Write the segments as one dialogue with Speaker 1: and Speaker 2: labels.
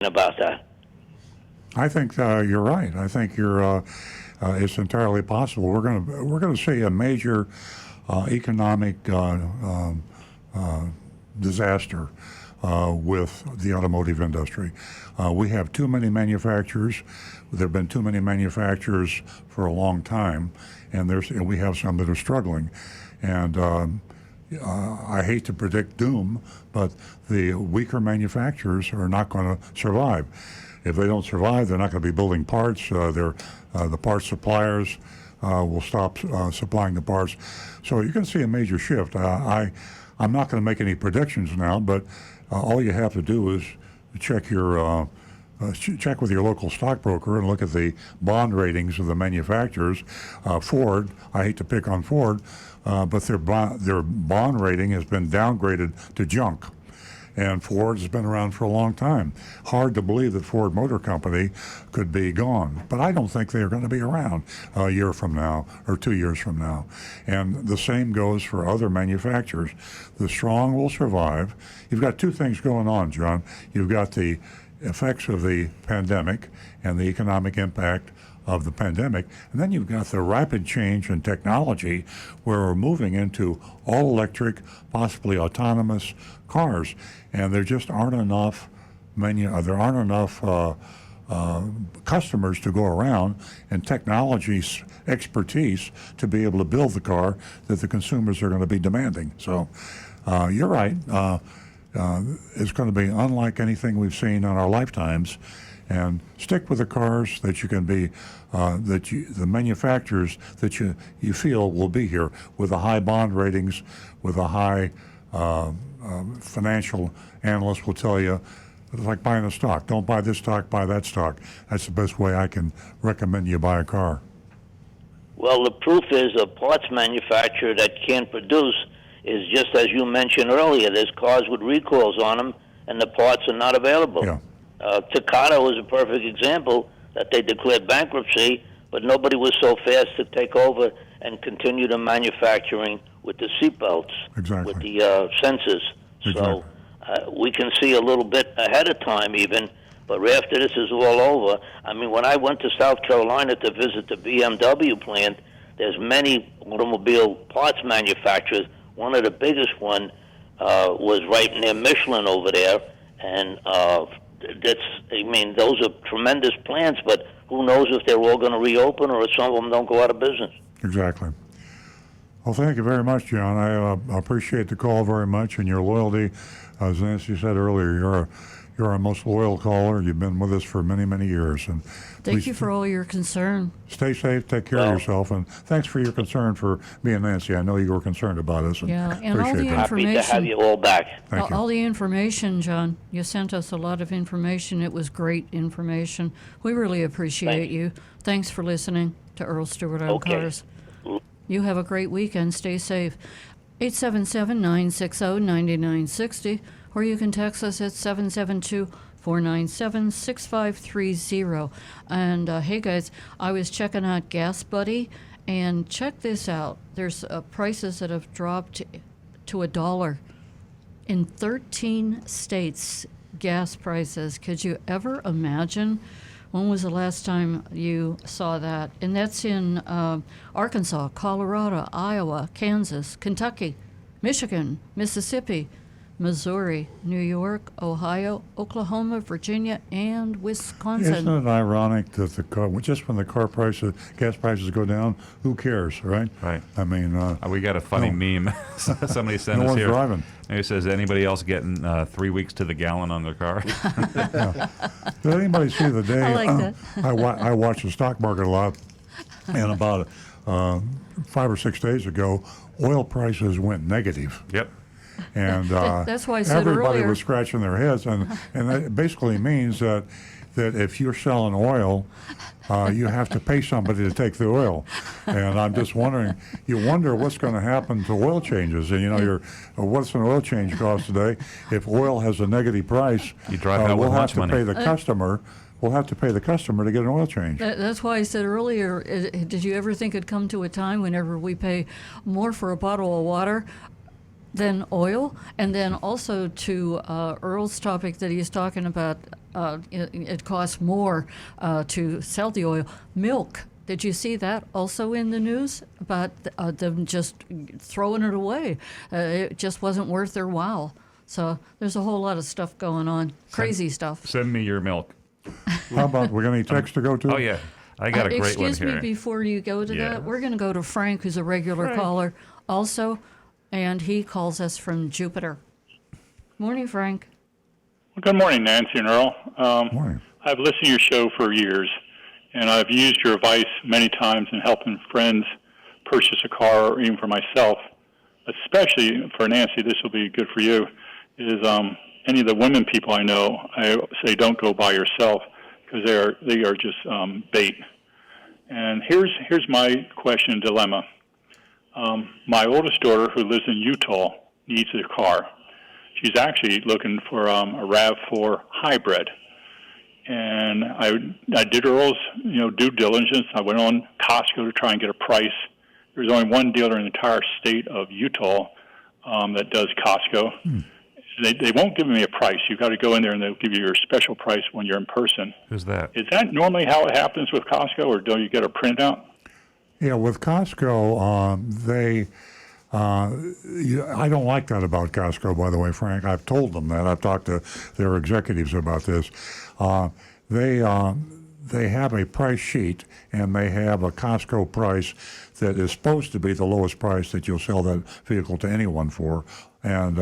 Speaker 1: about that.
Speaker 2: I think you're right. I think it's entirely possible. We're going to see a major economic disaster with the automotive industry. We have too many manufacturers. There have been too many manufacturers for a long time, and we have some that are struggling. And I hate to predict doom, but the weaker manufacturers are not going to survive. If they don't survive, they're not going to be building parts. The parts suppliers will stop supplying the parts. So you're going to see a major shift. I'm not going to make any predictions now, but all you have to do is check with your local stockbroker and look at the bond ratings of the manufacturers. Ford, I hate to pick on Ford, but their bond rating has been downgraded to junk. And Ford has been around for a long time. Hard to believe that Ford Motor Company could be gone, but I don't think they're going to be around a year from now or 2 years from now. And the same goes for other manufacturers. The strong will survive. You've got two things going on, John. You've got the effects of the pandemic and the economic impact of the pandemic, and then you've got the rapid change in technology where we're moving into all electric, possibly autonomous cars, and there just aren't enough customers to go around and technology expertise to be able to build the car that the consumers are going to be demanding. So you're right. It's going to be unlike anything we've seen in our lifetimes. And stick with the cars that you can be, the manufacturers that you feel will be here with the high bond ratings, with a high financial analyst will tell you, it's like buying a stock. Don't buy this stock, buy that stock. That's the best way I can recommend you buy a car.
Speaker 1: Well, the proof is a parts manufacturer that can't produce is just as you mentioned earlier. There's cars with recalls on them, and the parts are not available.
Speaker 2: Yeah.
Speaker 1: Takata is a perfect example that they declared bankruptcy, but nobody was so fast to take over and continue the manufacturing with the seatbelts,
Speaker 2: exactly,
Speaker 1: with the sensors.
Speaker 2: Exactly.
Speaker 1: So we can see a little bit ahead of time even, but after this is all over, I mean, when I went to South Carolina to visit the BMW plant, there's many automobile parts manufacturers. One of the biggest one was right near Michelin over there, and those are tremendous plants, but who knows if they're all going to reopen or if some of them don't go out of business.
Speaker 2: Exactly. Well, thank you very much, John. I appreciate the call very much and your loyalty. As Nancy said earlier, you're our most loyal caller. You've been with us for many, many years. And
Speaker 3: thank you for all your concern.
Speaker 2: Stay safe, take care of yourself, and thanks for your concern for me and Nancy. I know you were concerned about us. And
Speaker 3: and all the
Speaker 1: information. Happy to have you all back.
Speaker 3: All the information, John. You sent us a lot of information. It was great information. We really appreciate you. Thanks for listening to Earl Stewart on Cars. You have a great weekend. Stay safe. 877-960-9960, or you can text us at 772-497-6530. And hey guys, I was checking out Gas Buddy, and check this out. There's prices that have dropped to $1 in 13 states. Gas prices. Could you ever imagine? When was the last time you saw that? And that's in Arkansas, Colorado, Iowa, Kansas, Kentucky, Michigan, Mississippi, Missouri, New York, Ohio, Oklahoma, Virginia, and Wisconsin.
Speaker 2: Isn't it ironic that just when the gas prices go down, who cares, right?
Speaker 4: Right.
Speaker 2: I mean,
Speaker 4: we got a funny meme. Somebody sent us here.
Speaker 2: No one's driving.
Speaker 4: And it says, anybody else getting 3 weeks to the gallon on their car?
Speaker 2: Yeah. Did anybody see the day?
Speaker 3: I like that.
Speaker 2: I watch the stock market a lot, and about 5 or 6 days ago, oil prices went negative.
Speaker 4: Yep.
Speaker 2: And
Speaker 3: that's why I said
Speaker 2: everybody
Speaker 3: earlier.
Speaker 2: was scratching their heads, and that basically means that if you're selling oil, you have to pay somebody to take the oil. And I'm just wondering, you wonder what's going to happen to oil changes. And what's an oil change cost today? If oil has a negative price,
Speaker 4: you drive out
Speaker 2: we'll
Speaker 4: with
Speaker 2: have
Speaker 4: lunch
Speaker 2: to
Speaker 4: money.
Speaker 2: pay the customer. We'll have to pay the customer to get an oil change.
Speaker 3: That's why I said earlier, did you ever think it'd come to a time whenever we pay more for a bottle of water? than oil. And then also to Earl's topic that he's talking about, it costs more to sell the oil. Milk. Did you see that also in the news about them just throwing it away? It just wasn't worth their while. So there's a whole lot of stuff going on, crazy stuff.
Speaker 4: Send me your milk.
Speaker 2: How about, we got any text to go to?
Speaker 4: Oh, yeah. I got a great one here.
Speaker 3: Excuse me, before you go to that, we're going to go to Frank, who's a regular caller also, and he calls us from Jupiter. Morning, Frank.
Speaker 5: Well, good morning, Nancy and Earl.
Speaker 2: Morning.
Speaker 5: I've listened to your show for years, and I've used your advice many times in helping friends purchase a car, or even for myself. Especially for Nancy, this will be good for you, is any of the women people I know, I say don't go by yourself because they are just bait. And here's my question and dilemma. My oldest daughter, who lives in Utah, needs a car. She's actually looking for a RAV4 hybrid. And I did Earl's due diligence. I went on Costco to try and get a price. There's only one dealer in the entire state of Utah that does Costco. They won't give me a price. You've got to go in there and they'll give you your special price when you're in person.
Speaker 4: Who's that?
Speaker 5: Is that normally how it happens with Costco, or do you get a printout?
Speaker 2: Yeah, with Costco, I don't like that about Costco, by the way, Frank. I've told them that. I've talked to their executives about this. They have a price sheet, and they have a Costco price that is supposed to be the lowest price that you'll sell that vehicle to anyone for. And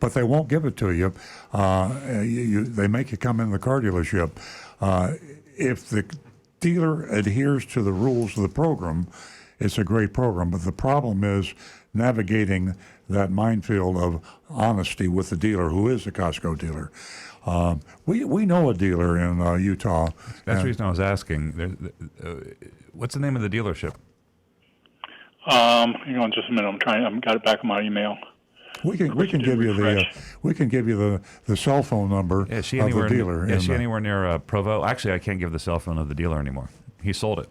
Speaker 2: but they won't give it to you. They make you come in the car dealership. If the dealer adheres to the rules of the program, it's a great program. But the problem is navigating that minefield of honesty with the dealer, who is a Costco dealer. We know a dealer in Utah.
Speaker 4: That's the reason I was asking. What's the name of the dealership?
Speaker 5: Hang on just a minute. I've got it back in my email.
Speaker 2: We can give you the cell phone number of the dealer.
Speaker 4: Is she anywhere near Provo? Actually, I can't give the cell phone of the dealer anymore. He sold it.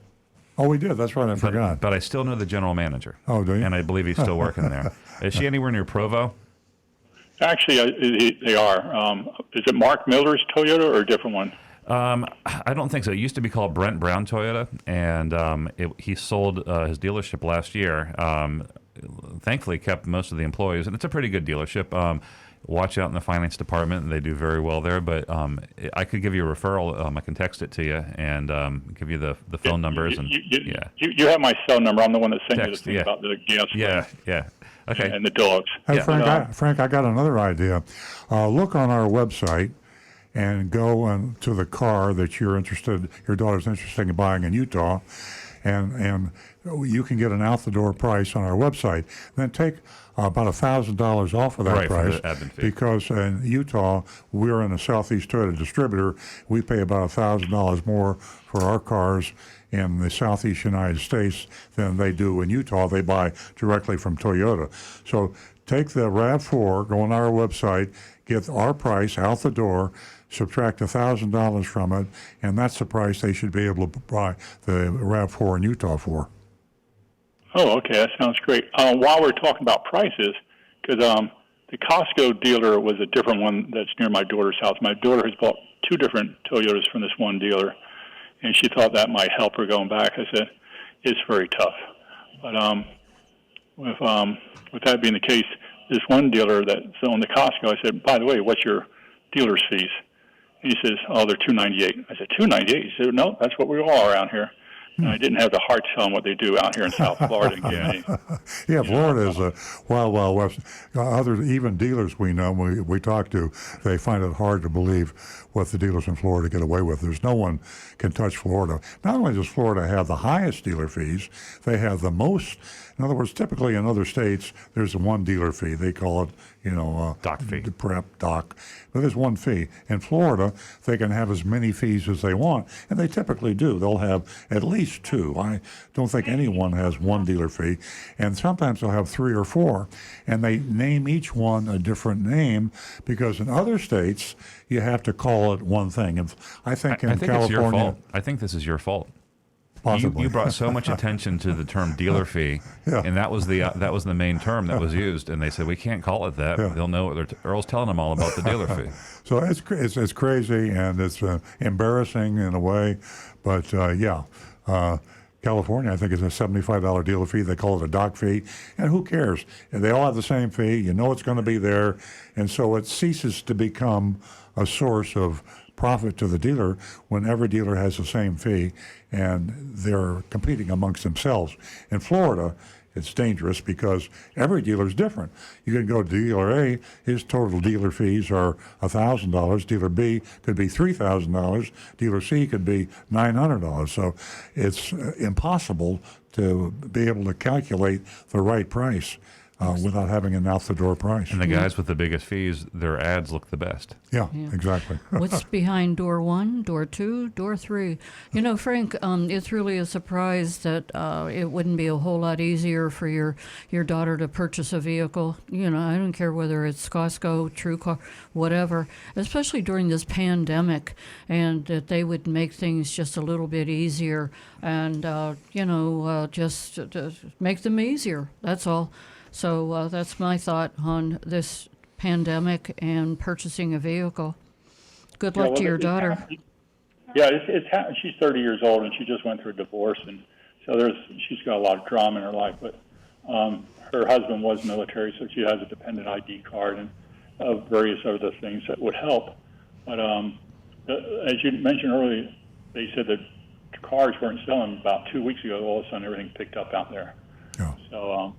Speaker 2: Oh, we did. That's right. I forgot.
Speaker 4: But I still know the general manager.
Speaker 2: Oh, do you?
Speaker 4: And I believe he's still working there. Is she anywhere near Provo?
Speaker 5: Actually, they are. Is it Mark Miller's Toyota or a different one?
Speaker 4: I don't think so. It used to be called Brent Brown Toyota, and he sold his dealership last year. Thankfully, kept most of the employees, and it's a pretty good dealership. Watch out in the finance department, and they do very well there. But I could give you a referral. I can text it to you and give you the phone numbers.
Speaker 5: You have my cell number. I'm the one that sent you the thing about the gas.
Speaker 4: Yeah. Okay.
Speaker 5: And the dogs.
Speaker 2: Hey, Frank, I got another idea. Look on our website and go to the car that your daughter's interested in buying in Utah, and you can get an out-the-door price on our website. Then take about $1,000 off of that price,
Speaker 4: for the admin fee.
Speaker 2: Because in Utah, we're in a Southeast Toyota distributor. We pay about $1,000 more for our cars in the Southeast United States than they do in Utah. They buy directly from Toyota. So take the RAV4, go on our website, get our price out the door, subtract $1,000 from it, and that's the price they should be able to buy the RAV4 in Utah for.
Speaker 5: Oh, okay, that sounds great. While we're talking about prices, because the Costco dealer was a different one that's near my daughter's house. My daughter has bought 2 different Toyotas from this one dealer, and she thought that might help her going back. I said, it's very tough. But with that being the case, this one dealer that's on the Costco, I said, by the way, what's your dealer's fees? And he says, oh, they're $298. I said, $298? He said, no, that's what we all around here. And I didn't have the heart to tell them what they do out here in South Florida.
Speaker 2: Yeah, Florida is a wild, wild west. Even dealers we know, we talk to, they find it hard to believe what the dealers in Florida get away with. There's no one can touch Florida. Not only does Florida have the highest dealer fees, they have the most. In other words, typically in other states, there's one dealer fee. They call it,
Speaker 4: doc fee.
Speaker 2: Doc. But there's one fee. In Florida, they can have as many fees as they want, and they typically do. They'll have at least 2. I don't think anyone has one dealer fee, and sometimes they'll have 3 or 4, and they name each one a different name because in other states, you have to call it one thing. And I think in California,
Speaker 4: it's your fault. I think this is your fault.
Speaker 2: Possibly.
Speaker 4: You brought so much attention to the term dealer fee,
Speaker 2: Yeah.
Speaker 4: and that was the main term that was used. And they said we can't call it that.
Speaker 2: Yeah.
Speaker 4: They'll know what Earl's telling them all about the dealer fee.
Speaker 2: So it's crazy, and it's embarrassing in a way, but California, I think, is a $75 dealer fee. They call it a dock fee, and who cares? And they all have the same fee. You know it's going to be there, and so it ceases to become a source of profit to the dealer when every dealer has the same fee, and they're competing amongst themselves. In Florida, it's dangerous because every dealer is different. You can go to dealer A, his total dealer fees are $1,000. Dealer B could be $3,000. Dealer C could be $900. So it's impossible to be able to calculate the right price without having an out-the-door price.
Speaker 4: And the guys with the biggest fees, their ads look the best.
Speaker 2: Yeah, exactly.
Speaker 3: What's behind door 1, door 2, door 3? You know, Frank, it's really a surprise that it wouldn't be a whole lot easier for your daughter to purchase a vehicle. You know, I don't care whether it's Costco, TrueCar, whatever, especially during this pandemic, and that they would make things just a little bit easier and, just make them easier. That's all. So that's my thought on this pandemic and purchasing a vehicle. Good luck to your daughter.
Speaker 5: She's 30 years old, and she just went through a divorce, and so she's got a lot of drama in her life. But her husband was military, so she has a dependent ID card and various other things that would help. But as you mentioned earlier, they said that cars weren't selling about 2 weeks ago. All of a sudden, everything picked up out there.
Speaker 2: Yeah.
Speaker 5: So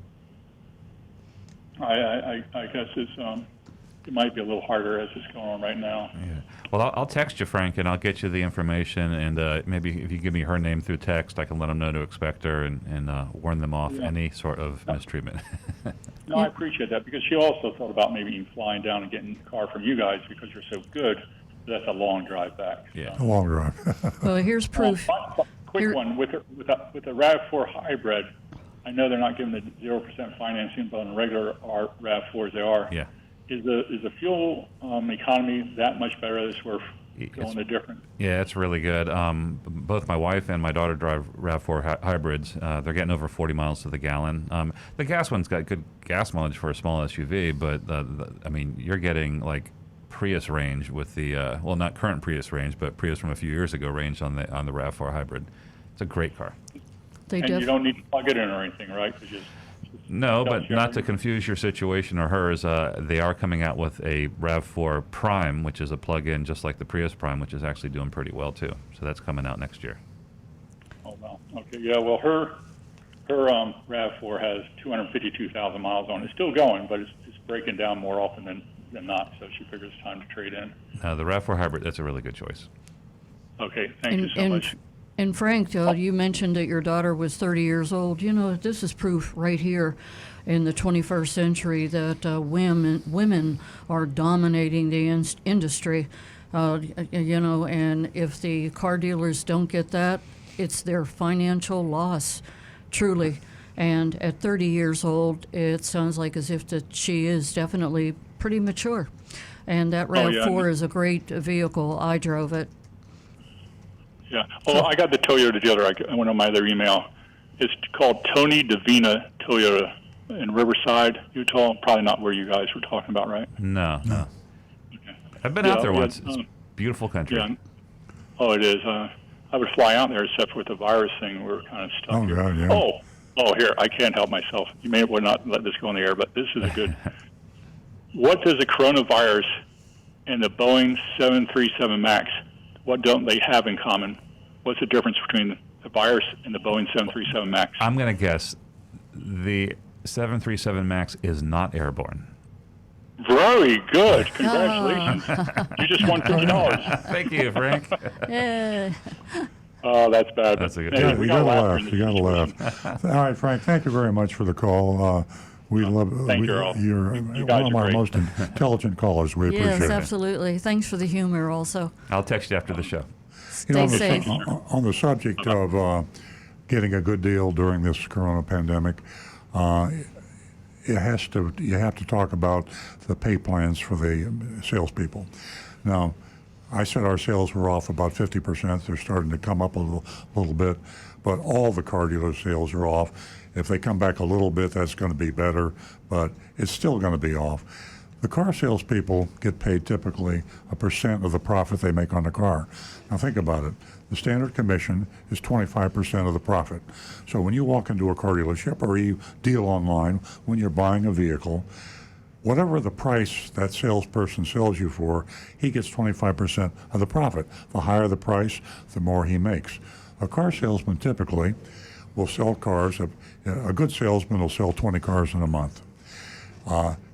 Speaker 5: I guess it might be a little harder as it's going on right now.
Speaker 4: Yeah. Well, I'll text you, Frank, and I'll get you the information. And maybe if you give me her name through text, I can let them know to expect her and warn them off any sort of mistreatment.
Speaker 5: No, I appreciate that because she also thought about maybe even flying down and getting a car from you guys because you're so good. That's a long drive back.
Speaker 4: Yeah,
Speaker 2: A long drive.
Speaker 3: Well, here's proof.
Speaker 5: Quick one with the RAV4 hybrid. I know they're not giving the 0% financing, but on regular RAV4s they are.
Speaker 4: Yeah.
Speaker 5: Is the fuel economy that much better as we're going the different?
Speaker 4: Yeah, it's really good. Both my wife and my daughter drive RAV4 hybrids. They're getting over 40 miles to the gallon. The gas one's got good gas mileage for a small SUV, but you're getting like Prius range with the not current Prius range, but Prius from a few years ago range on the RAV4 hybrid. It's a great car.
Speaker 5: And you don't need to plug it in or anything, right?
Speaker 4: No, but not to confuse your situation or hers, they are coming out with a RAV4 Prime, which is a plug-in just like the Prius Prime, which is actually doing pretty well too. So that's coming out next year.
Speaker 5: Oh, wow. Okay, yeah, well, her RAV4 has 252,000 miles on it. It's still going, but it's breaking down more often than not, so she figures it's time to trade in.
Speaker 4: The RAV4 Hybrid, that's a really good choice.
Speaker 5: Okay, thank you so much.
Speaker 3: And Frank, you mentioned that your daughter was 30 years old. You know, this is proof right here in the 21st century that women are dominating the industry. And if the car dealers don't get that, it's their financial loss, truly. And at 30 years old, it sounds like as if that she is definitely pretty mature. And that RAV4 is a great vehicle. I drove it.
Speaker 5: Yeah. Well, I got the Toyota dealer. I went on my other email. It's called Tony Davina Toyota in Riverside, Utah. Probably not where you guys were talking about, right?
Speaker 4: No.
Speaker 5: Okay.
Speaker 4: I've been out there once. It's beautiful country.
Speaker 5: Yeah. Oh, it is. I would fly out there, except with the virus thing. We're kind of stuck here.
Speaker 2: God, yeah.
Speaker 5: Oh, here. I can't help myself. You may well not let this go on the air, but this is a good. What does the coronavirus and the Boeing 737 MAX, what don't they have in common? What's the difference between the virus and the Boeing 737 MAX?
Speaker 4: I'm going to guess the 737 MAX is not airborne.
Speaker 5: Very good. Congratulations. You just won $50.
Speaker 4: Thank you, Frank.
Speaker 3: Yeah.
Speaker 5: Oh, that's bad.
Speaker 4: That's a good
Speaker 2: Yeah,
Speaker 4: job.
Speaker 2: you got to laugh. You got to laugh. All right, Frank, thank you very much for the call. We love
Speaker 5: Thank you, Earl.
Speaker 2: You're
Speaker 5: You
Speaker 2: one
Speaker 5: guys
Speaker 2: of
Speaker 5: are
Speaker 2: our
Speaker 5: great.
Speaker 2: most intelligent callers. We appreciate
Speaker 3: Yes,
Speaker 2: it.
Speaker 3: absolutely. Thanks for the humor also.
Speaker 4: I'll text you after the show.
Speaker 3: Stay safe.
Speaker 2: On the subject of getting a good deal during this corona pandemic, you have to talk about the pay plans for the salespeople. Now, I said our sales were off about 50%. They're starting to come up a little bit, but all the car dealer sales are off. If they come back a little bit, that's going to be better, but it's still going to be off. The car salespeople get paid typically a percent of the profit they make on the car. Now think about it. The standard commission is 25% of the profit. So when you walk into a car dealership or you deal online, when you're buying a vehicle, whatever the price that salesperson sells you for, he gets 25% of the profit. The higher the price, the more he makes. A car salesman typically will sell cars. A good salesman will sell 20 cars in a month.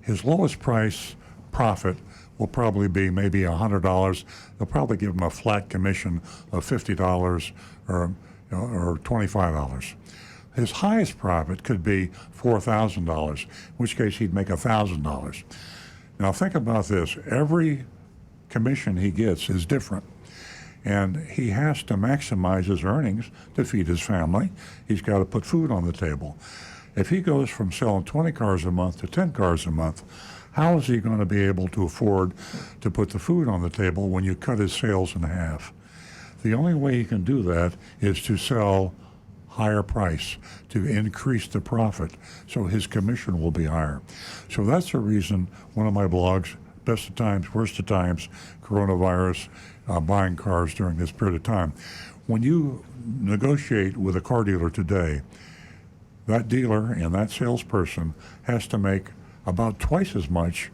Speaker 2: His lowest price profit will probably be maybe $100. They'll probably give him a flat commission of $50 or $25. His highest profit could be $4,000, in which case he'd make $1,000. Now think about this. Every commission he gets is different. And he has to maximize his earnings to feed his family. He's got to put food on the table. If he goes from selling 20 cars a month to 10 cars a month, how is he going to be able to afford to put the food on the table when you cut his sales in half? The only way he can do that is to sell higher price, to increase the profit, so his commission will be higher. So that's the reason one of my blogs, Best of Times, Worst of Times, Coronavirus, buying cars during this period of time. When you negotiate with a car dealer today, that dealer and that salesperson has to make about twice as much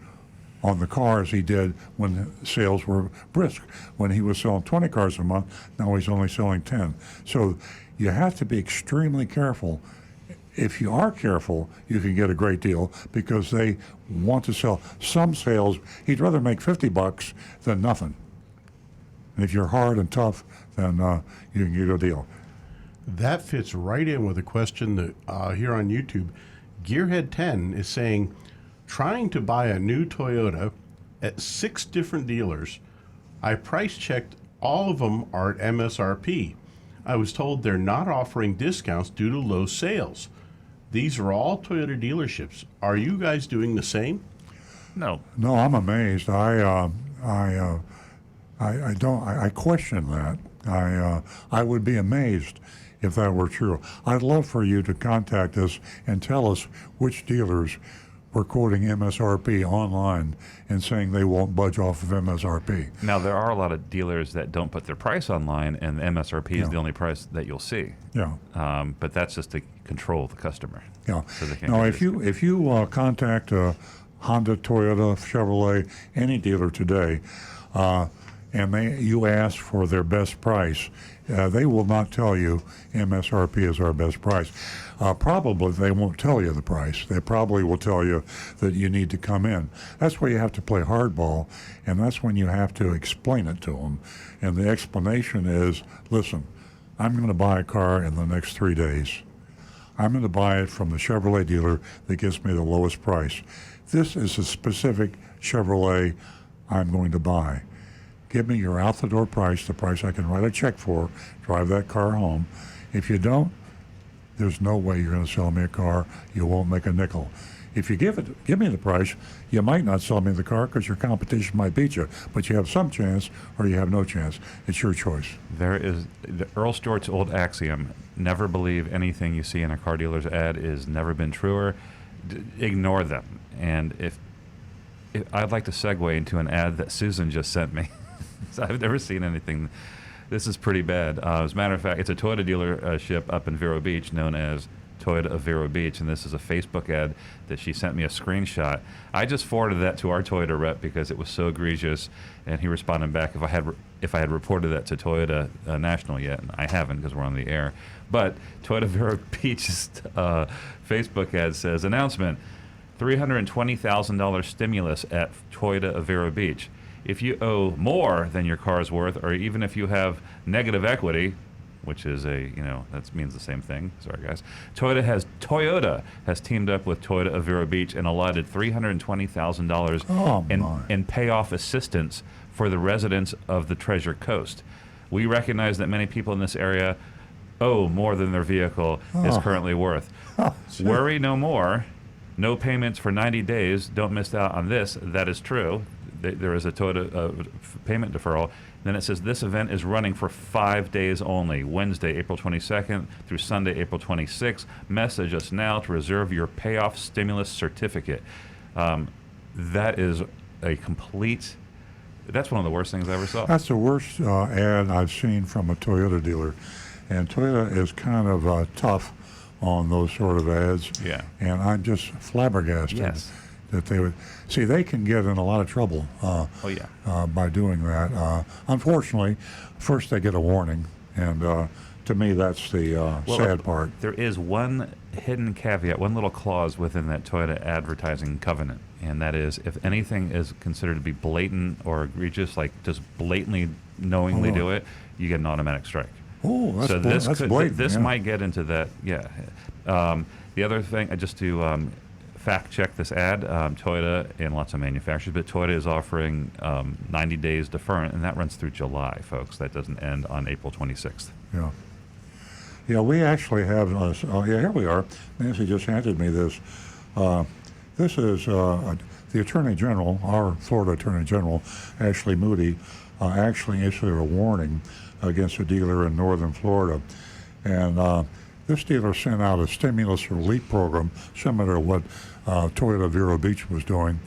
Speaker 2: on the car as he did when sales were brisk. When he was selling 20 cars a month, now he's only selling 10. So you have to be extremely careful. If you are careful, you can get a great deal because they want to sell. Some sales, he'd rather make $50 than nothing. And if you're hard and tough, then you can get a deal.
Speaker 6: That fits right in with a question that here on YouTube, Gearhead10 is saying, trying to buy a new Toyota at 6 different dealers. I price checked, all of them are at MSRP. I was told they're not offering discounts due to low sales. These are all Toyota dealerships. Are you guys doing the same?
Speaker 4: No.
Speaker 2: No, I'm amazed. I question that. I would be amazed if that were true. I'd love for you to contact us and tell us which dealers were quoting MSRP online and saying they won't budge off of MSRP.
Speaker 4: Now, there are a lot of dealers that don't put their price online, and the MSRP is the only price that you'll see.
Speaker 2: Yeah.
Speaker 4: But that's just to control the customer.
Speaker 2: Yeah.
Speaker 4: So they can't
Speaker 2: Now,
Speaker 4: get
Speaker 2: if you contact Honda, Toyota, Chevrolet, any dealer today, and you ask for their best price, they will not tell you MSRP is our best price. Probably they won't tell you the price. They probably will tell you that you need to come in. That's where you have to play hardball, and that's when you have to explain it to them. And the explanation is, listen, I'm going to buy a car in the next 3 days. I'm going to buy it from the Chevrolet dealer that gives me the lowest price. This is a specific Chevrolet I'm going to buy. Give me your out-the-door price, the price I can write a check for, drive that car home. If you don't, there's no way you're going to sell me a car. You won't make a nickel. If you give me the price, you might not sell me the car because your competition might beat you, but you have some chance or you have no chance. It's your choice.
Speaker 4: There is Earl Stewart's old axiom: never believe anything you see in a car dealer's ad is never been truer. Ignore them. And if I'd like to segue into an ad that Susan just sent me. I've never seen anything. This is pretty bad. As a matter of fact, it's a Toyota dealership up in Vero Beach known as Toyota of Vero Beach, and this is a Facebook ad that she sent me a screenshot. I just forwarded that to our Toyota rep because it was so egregious, and he responded back if I had reported that to Toyota National yet, and I haven't because we're on the air. But Toyota Vero Beach's Facebook ad says, announcement, $320,000 stimulus at Toyota of Vero Beach. If you owe more than your car's worth, or even if you have negative equity, which is that means the same thing. Sorry, guys. Toyota has teamed up with Toyota of Vero Beach and allotted $320,000 in payoff assistance for the residents of the Treasure Coast. We recognize that many people in this area owe more than their vehicle is currently worth. Worry no more. No payments for 90 days. Don't miss out on this. That is true. there is a Toyota payment deferral. Then it says this event is running for 5 days only, Wednesday, April 22nd through Sunday, April 26th. Message us now to reserve your payoff stimulus certificate. That is a complete. That's one of the worst things I ever saw.
Speaker 2: That's the worst ad I've seen from a Toyota dealer. And Toyota is kind of tough on those sort of ads.
Speaker 4: Yeah.
Speaker 2: And I'm just flabbergasted
Speaker 4: Yes.
Speaker 2: that they would. See, they can get in a lot of trouble by doing that. Unfortunately, first they get a warning. And to me, that's the sad part.
Speaker 4: There is one hidden caveat, one little clause within that Toyota advertising covenant, and that is if anything is considered to be blatant or egregious, like just blatantly, knowingly do it, you get an automatic strike.
Speaker 2: Oh, that's,
Speaker 4: So
Speaker 2: that's blatant.
Speaker 4: this
Speaker 2: yeah.
Speaker 4: might get into that, yeah. The other thing, just to fact check this ad, Toyota and lots of manufacturers, but Toyota is offering 90 days deferment, and that runs through July, folks. That doesn't end on April 26th.
Speaker 2: Yeah. Yeah, we actually have. Here we are. Nancy just handed me this. This is the Attorney General, our Florida Attorney General, Ashley Moody, actually issued a warning against a dealer in northern Florida. And this dealer sent out a stimulus relief program similar to what Toyota Vero Beach was doing.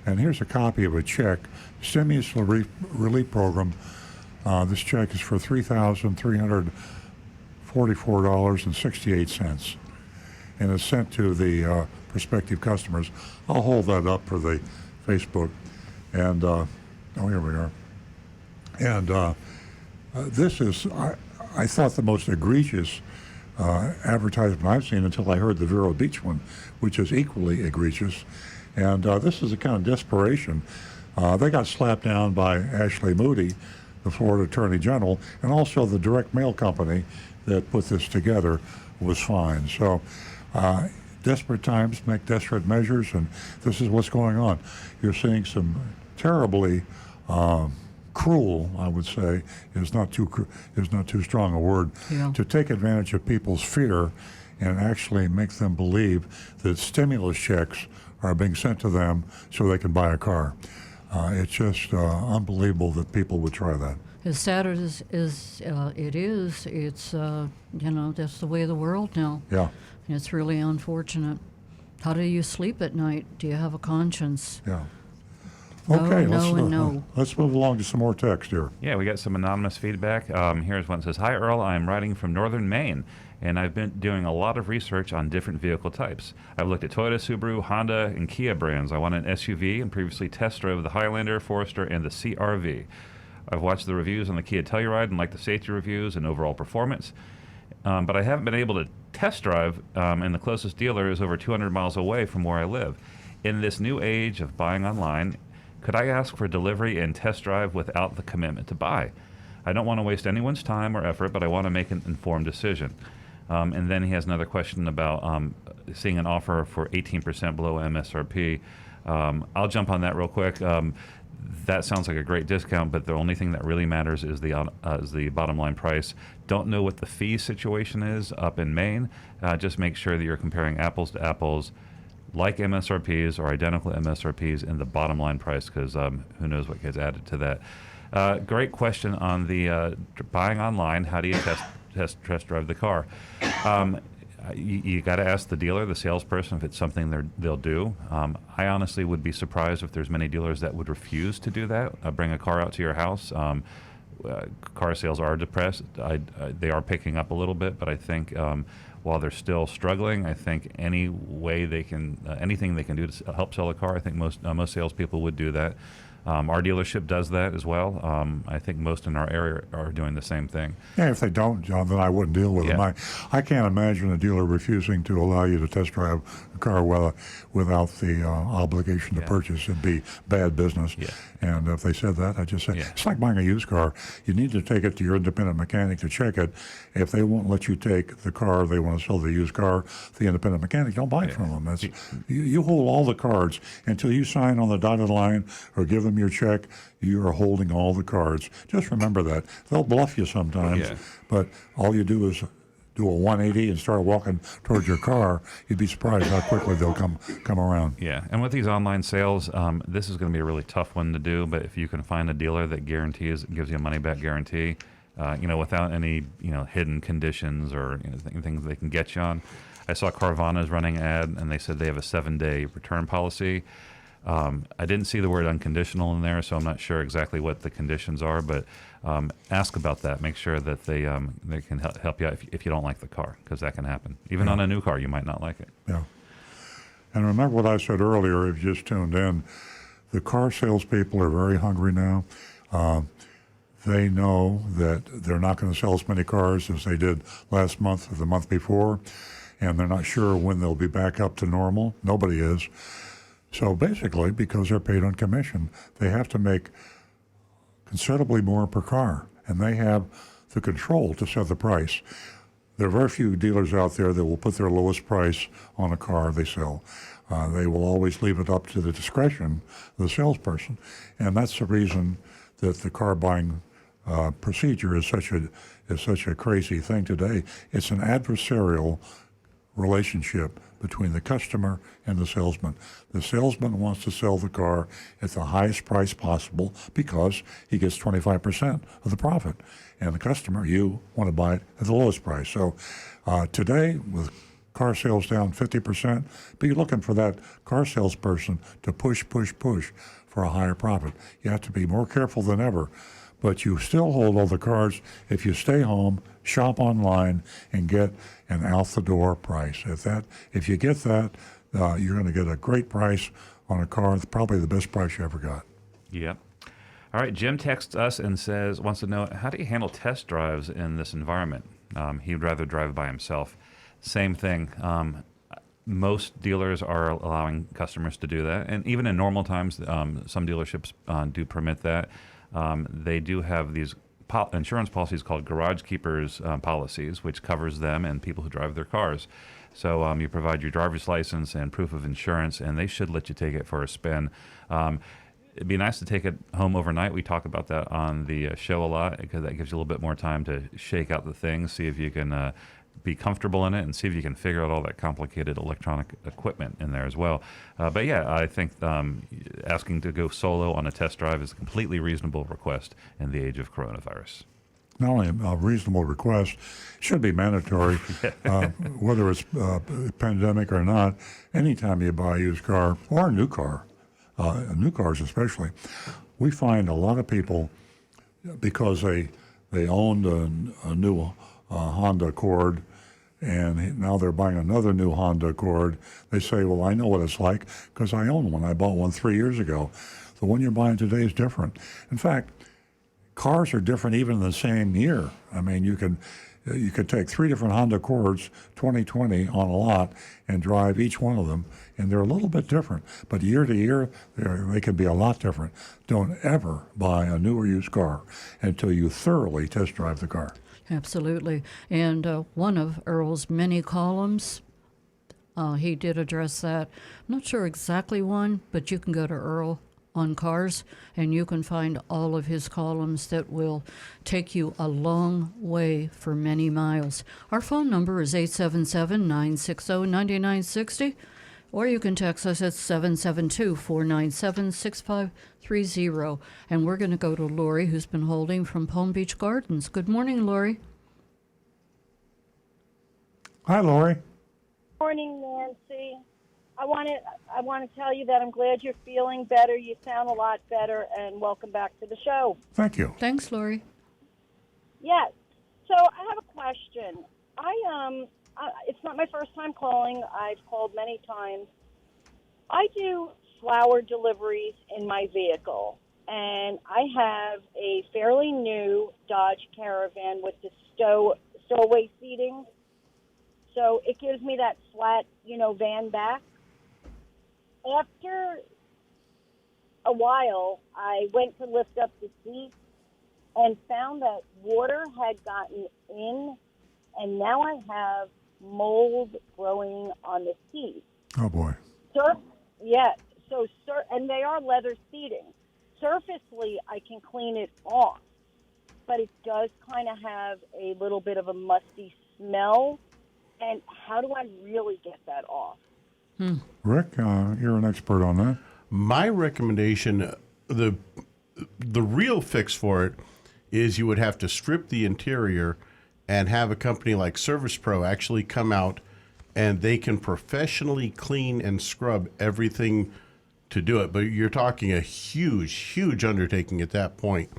Speaker 2: And here's a copy of a check. Stimulus relief program. This check is for $3,344.68, and it's sent to the prospective customers. I'll hold that up for the Facebook, and here we are. And this is, I thought, the most egregious advertisement I've seen until I heard the Vero Beach one, which is equally egregious. And this is a kind of desperation. They got slapped down by Ashley Moody, the Florida Attorney General, and also the direct mail company that put this together was fined. So desperate times make desperate measures, and this is what's going on. You're seeing some terribly cruel, I would say, is not too strong a word, to take advantage of people's fear and actually make them believe that stimulus checks are being sent to them so they can buy a car. It's just unbelievable that people would try that.
Speaker 3: As sad as it is, it's that's the way of the world now.
Speaker 2: Yeah.
Speaker 3: And it's really unfortunate. How do you sleep at night? Do you have a conscience?
Speaker 2: Yeah.
Speaker 3: No,
Speaker 2: Okay,
Speaker 3: no.
Speaker 2: Let's move along to some more text here.
Speaker 4: Yeah, we got some anonymous feedback. Here's one that says, "Hi, Earl. I'm writing from northern Maine, and I've been doing a lot of research on different vehicle types. I've looked at Toyota, Subaru, Honda, and Kia brands. I want an SUV and previously test drove the Highlander, Forester, and the CR-V. I've watched the reviews on the Kia Telluride and like the safety reviews and overall performance, but I haven't been able to test drive, and the closest dealer is over 200 miles away from where I live. In this new age of buying online, could I ask for delivery and test drive without the commitment to buy? I don't want to waste anyone's time or effort, but I want to make an informed decision." And then he has another question about seeing an offer for 18% below MSRP. I'll jump on that real quick. That sounds like a great discount, but the only thing that really matters is the bottom line price. Don't know what the fee situation is up in Maine. Just make sure that you're comparing apples to apples, like MSRPs or identical MSRPs in the bottom line price, because who knows what gets added to that. Great question on the buying online. How do you test drive the car? You got to ask the dealer, the salesperson, if it's something they'll do. I honestly would be surprised if there's many dealers that would refuse to do that, bring a car out to your house. Car sales are depressed. They are picking up a little bit, but I think while they're still struggling, I think anything they can do to help sell a car, I think most salespeople would do that. Our dealership does that as well. I think most in our area are doing the same thing.
Speaker 2: Yeah, if they don't, John, then I wouldn't deal with them. I can't imagine a dealer refusing to allow you to test drive a car without the obligation to purchase. It'd be bad business.
Speaker 4: Yeah.
Speaker 2: And if they said that, I'd just say, it's like buying a used car. You need to take it to your independent mechanic to check it. If they won't let you take the car, they want to sell the used car, the independent mechanic, don't buy it from them. That's, you hold all the cards until you sign on the dotted line or give them your check. You are holding all the cards. Just remember that. They'll bluff you sometimes, but all you do is do a 180 and start walking towards your car, you'd be surprised how quickly they'll come around.
Speaker 4: Yeah, and with these online sales, this is going to be a really tough one to do. But if you can find a dealer that gives you a money back guarantee, without any hidden conditions or things they can get you on. I saw Carvana's running an ad, and they said they have a 7-day return policy. I didn't see the word unconditional in there, so I'm not sure exactly what the conditions are, but ask about that. Make sure that they can help you out if you don't like the car, because that can happen. Even on a new car, you might not like it.
Speaker 2: Yeah. And remember what I said earlier, if you just tuned in, the car salespeople are very hungry now. They know that they're not going to sell as many cars as they did last month or the month before, and they're not sure when they'll be back up to normal. Nobody is. So basically, because they're paid on commission, they have to make considerably more per car, and they have the control to set the price. There are very few dealers out there that will put their lowest price on a car they sell. They will always leave it up to the discretion of the salesperson, and that's the reason that the car buying procedure is such a crazy thing today. It's an adversarial relationship between the customer and the salesman. The salesman wants to sell the car at the highest price possible because he gets 25% of the profit. And the customer, you want to buy it at the lowest price. So today, with car sales down 50%, be looking for that car salesperson to push for a higher profit. You have to be more careful than ever. But you still hold all the cars if you stay home, shop online, and get an out-the-door price. If you get that, you're going to get a great price on a car, probably the best price you ever got.
Speaker 4: Yep. All right, Jim texts us and wants to know, how do you handle test drives in this environment? He'd rather drive by himself. Same thing. Most dealers are allowing customers to do that, and even in normal times, some dealerships do permit that. They do have these insurance policies called garage keepers policies, which covers them and people who drive their cars. So you provide your driver's license and proof of insurance, and they should let you take it for a spin. It'd be nice to take it home overnight. We talk about that on the show a lot, because that gives you a little bit more time to shake out the things, see if you can be comfortable in it, and see if you can figure out all that complicated electronic equipment in there as well. But yeah, I think asking to go solo on a test drive is a completely reasonable request in the age of coronavirus.
Speaker 2: Not only a reasonable request, it should be mandatory, whether it's pandemic or not. Anytime you buy a used car or a new car, new cars especially, we find a lot of people, because they owned a new Honda Accord, and now they're buying another new Honda Accord. They say, well, I know what it's like because I own one. I bought one 3 years ago. The one you're buying today is different. In fact, cars are different even in the same year. I mean, you could take 3 different Honda Accords 2020 on a lot and drive each one of them, and they're a little bit different. But year to year, they can be a lot different. Don't ever buy a new or used car until you thoroughly test drive the car.
Speaker 3: Absolutely. And one of Earl's many columns, he did address that. I'm not sure exactly one, but you can go to Earl on Cars, and you can find all of his columns that will take you a long way for many miles. Our phone number is 877-960-9960, or you can text us at 772-497-6530. And we're going to go to Lori, who's been holding from Palm Beach Gardens. Good morning, Lori.
Speaker 2: Hi, Lori.
Speaker 7: Morning, Nancy. I want to tell you that I'm glad you're feeling better. You sound a lot better, and welcome back to the show.
Speaker 2: Thank you.
Speaker 3: Thanks, Lori.
Speaker 7: Yes. So I have a question. It's not my first time calling. I've called many times. I do flower deliveries in my vehicle, and I have a fairly new Dodge Caravan with the stowaway seating. So it gives me that flat, van back. After a while, I went to lift up the seat and found that water had gotten in, and now I have mold growing on the seat.
Speaker 2: Oh, boy.
Speaker 7: Yes. And they are leather seating. Surfacely, I can clean it off, but it does kind of have a little bit of a musty smell, and how do I really get that off?
Speaker 2: Rick, you're an expert on that.
Speaker 6: My recommendation, the real fix for it is you would have to strip the interior and have a company like Service Pro actually come out and they can professionally clean and scrub everything to do it. But you're talking a huge, huge undertaking at that point.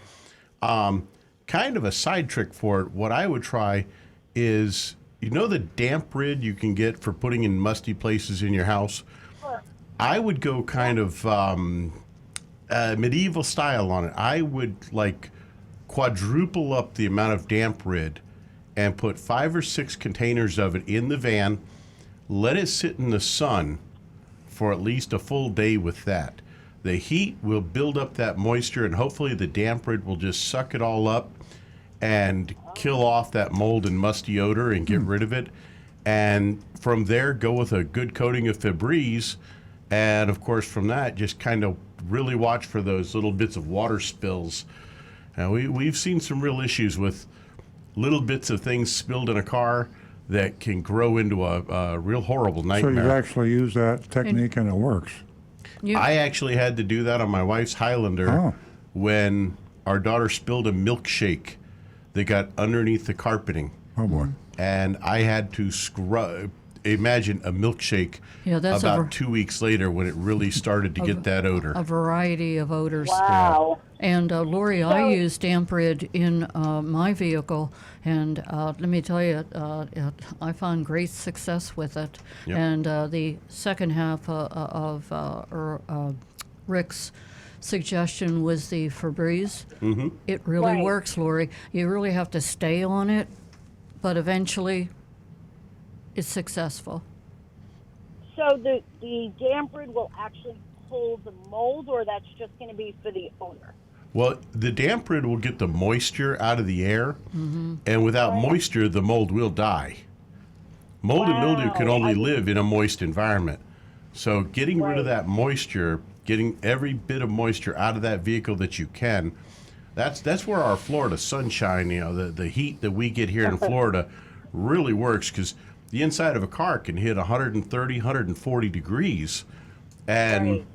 Speaker 6: Kind of a side trick for it, what I would try is, you know the damp rid you can get for putting in musty places in your house? I would go kind of medieval style on it. I would like quadruple up the amount of damp rid and put 5 or 6 containers of it in the van, let it sit in the sun for at least a full day with that. The heat will build up that moisture, and hopefully the damp rid will just suck it all up and kill off that mold and musty odor and get rid of it. And from there, go with a good coating of Febreze. And of course, from that, just kind of really watch for those little bits of water spills. Now, we've seen some real issues with little bits of things spilled in a car that can grow into a real horrible
Speaker 2: So
Speaker 6: nightmare.
Speaker 2: you've actually used that technique and it works.
Speaker 6: I actually had to do that on my wife's Highlander when our daughter spilled a milkshake that got underneath the carpeting.
Speaker 2: Oh, boy.
Speaker 6: And I had to scrub. Imagine a milkshake
Speaker 3: that's
Speaker 6: about 2 weeks later when it really started to get that odor.
Speaker 3: A variety of odors.
Speaker 7: Wow.
Speaker 3: And Lori, I use damp rid in my vehicle, and let me tell you, I found great success with it.
Speaker 6: Yep.
Speaker 3: And the second half of Rick's suggestion was the Febreze.
Speaker 6: Mm-hmm.
Speaker 3: It really
Speaker 7: Right.
Speaker 3: works, Lori. You really have to stay on it, but eventually it's successful.
Speaker 7: So the damp rid will actually pull the mold, or that's just going to be for the owner?
Speaker 6: Well, the damp rid will get the moisture out of the air, and without moisture, the mold will die. Mold and mildew can only live in a moist environment. So getting rid of that moisture, getting every bit of moisture out of that vehicle that you can, that's where our Florida sunshine, the heat that we get here in Florida really works, because the inside of a car can hit 130, 140 degrees. And
Speaker 7: Right.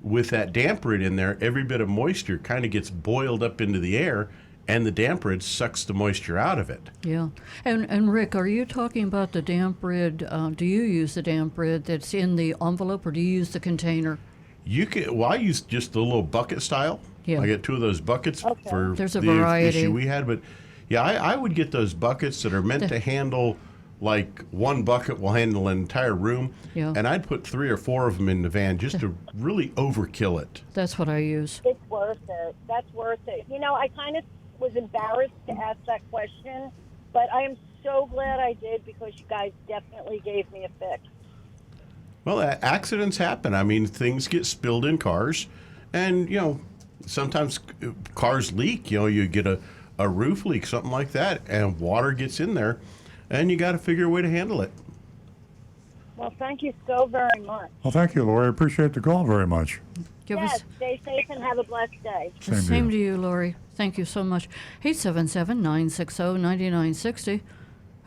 Speaker 6: with that damp rid in there, every bit of moisture kind of gets boiled up into the air, and the damp rid sucks the moisture out of it.
Speaker 3: Yeah. And Rick, are you talking about the damp rid? Do you use the damp rid that's in the envelope, or do you use the container?
Speaker 6: You can. Well, I use just the little bucket style.
Speaker 3: Yeah.
Speaker 6: I get 2 of those buckets for
Speaker 3: There's a
Speaker 6: the
Speaker 3: variety.
Speaker 6: issue we had. But yeah, I would get those buckets that are meant to handle, like one bucket will handle an entire room.
Speaker 3: Yeah.
Speaker 6: And I'd put 3 or 4 of them in the van just to really overkill it.
Speaker 3: That's what I use.
Speaker 7: It's worth it. That's worth it. I kind of was embarrassed to ask that question, but I am so glad I did, because you guys definitely gave me a fix.
Speaker 6: Well, accidents happen. I mean, things get spilled in cars, and sometimes cars leak. You get a roof leak, something like that, and water gets in there, and you got to figure a way to handle it.
Speaker 7: Well, thank you so very much.
Speaker 2: Well, thank you, Lori. I appreciate the call very much.
Speaker 3: Give
Speaker 7: Yes,
Speaker 3: us
Speaker 7: stay safe and have a blessed day.
Speaker 3: same to you, Lori. Thank you so much. 877-960-9960.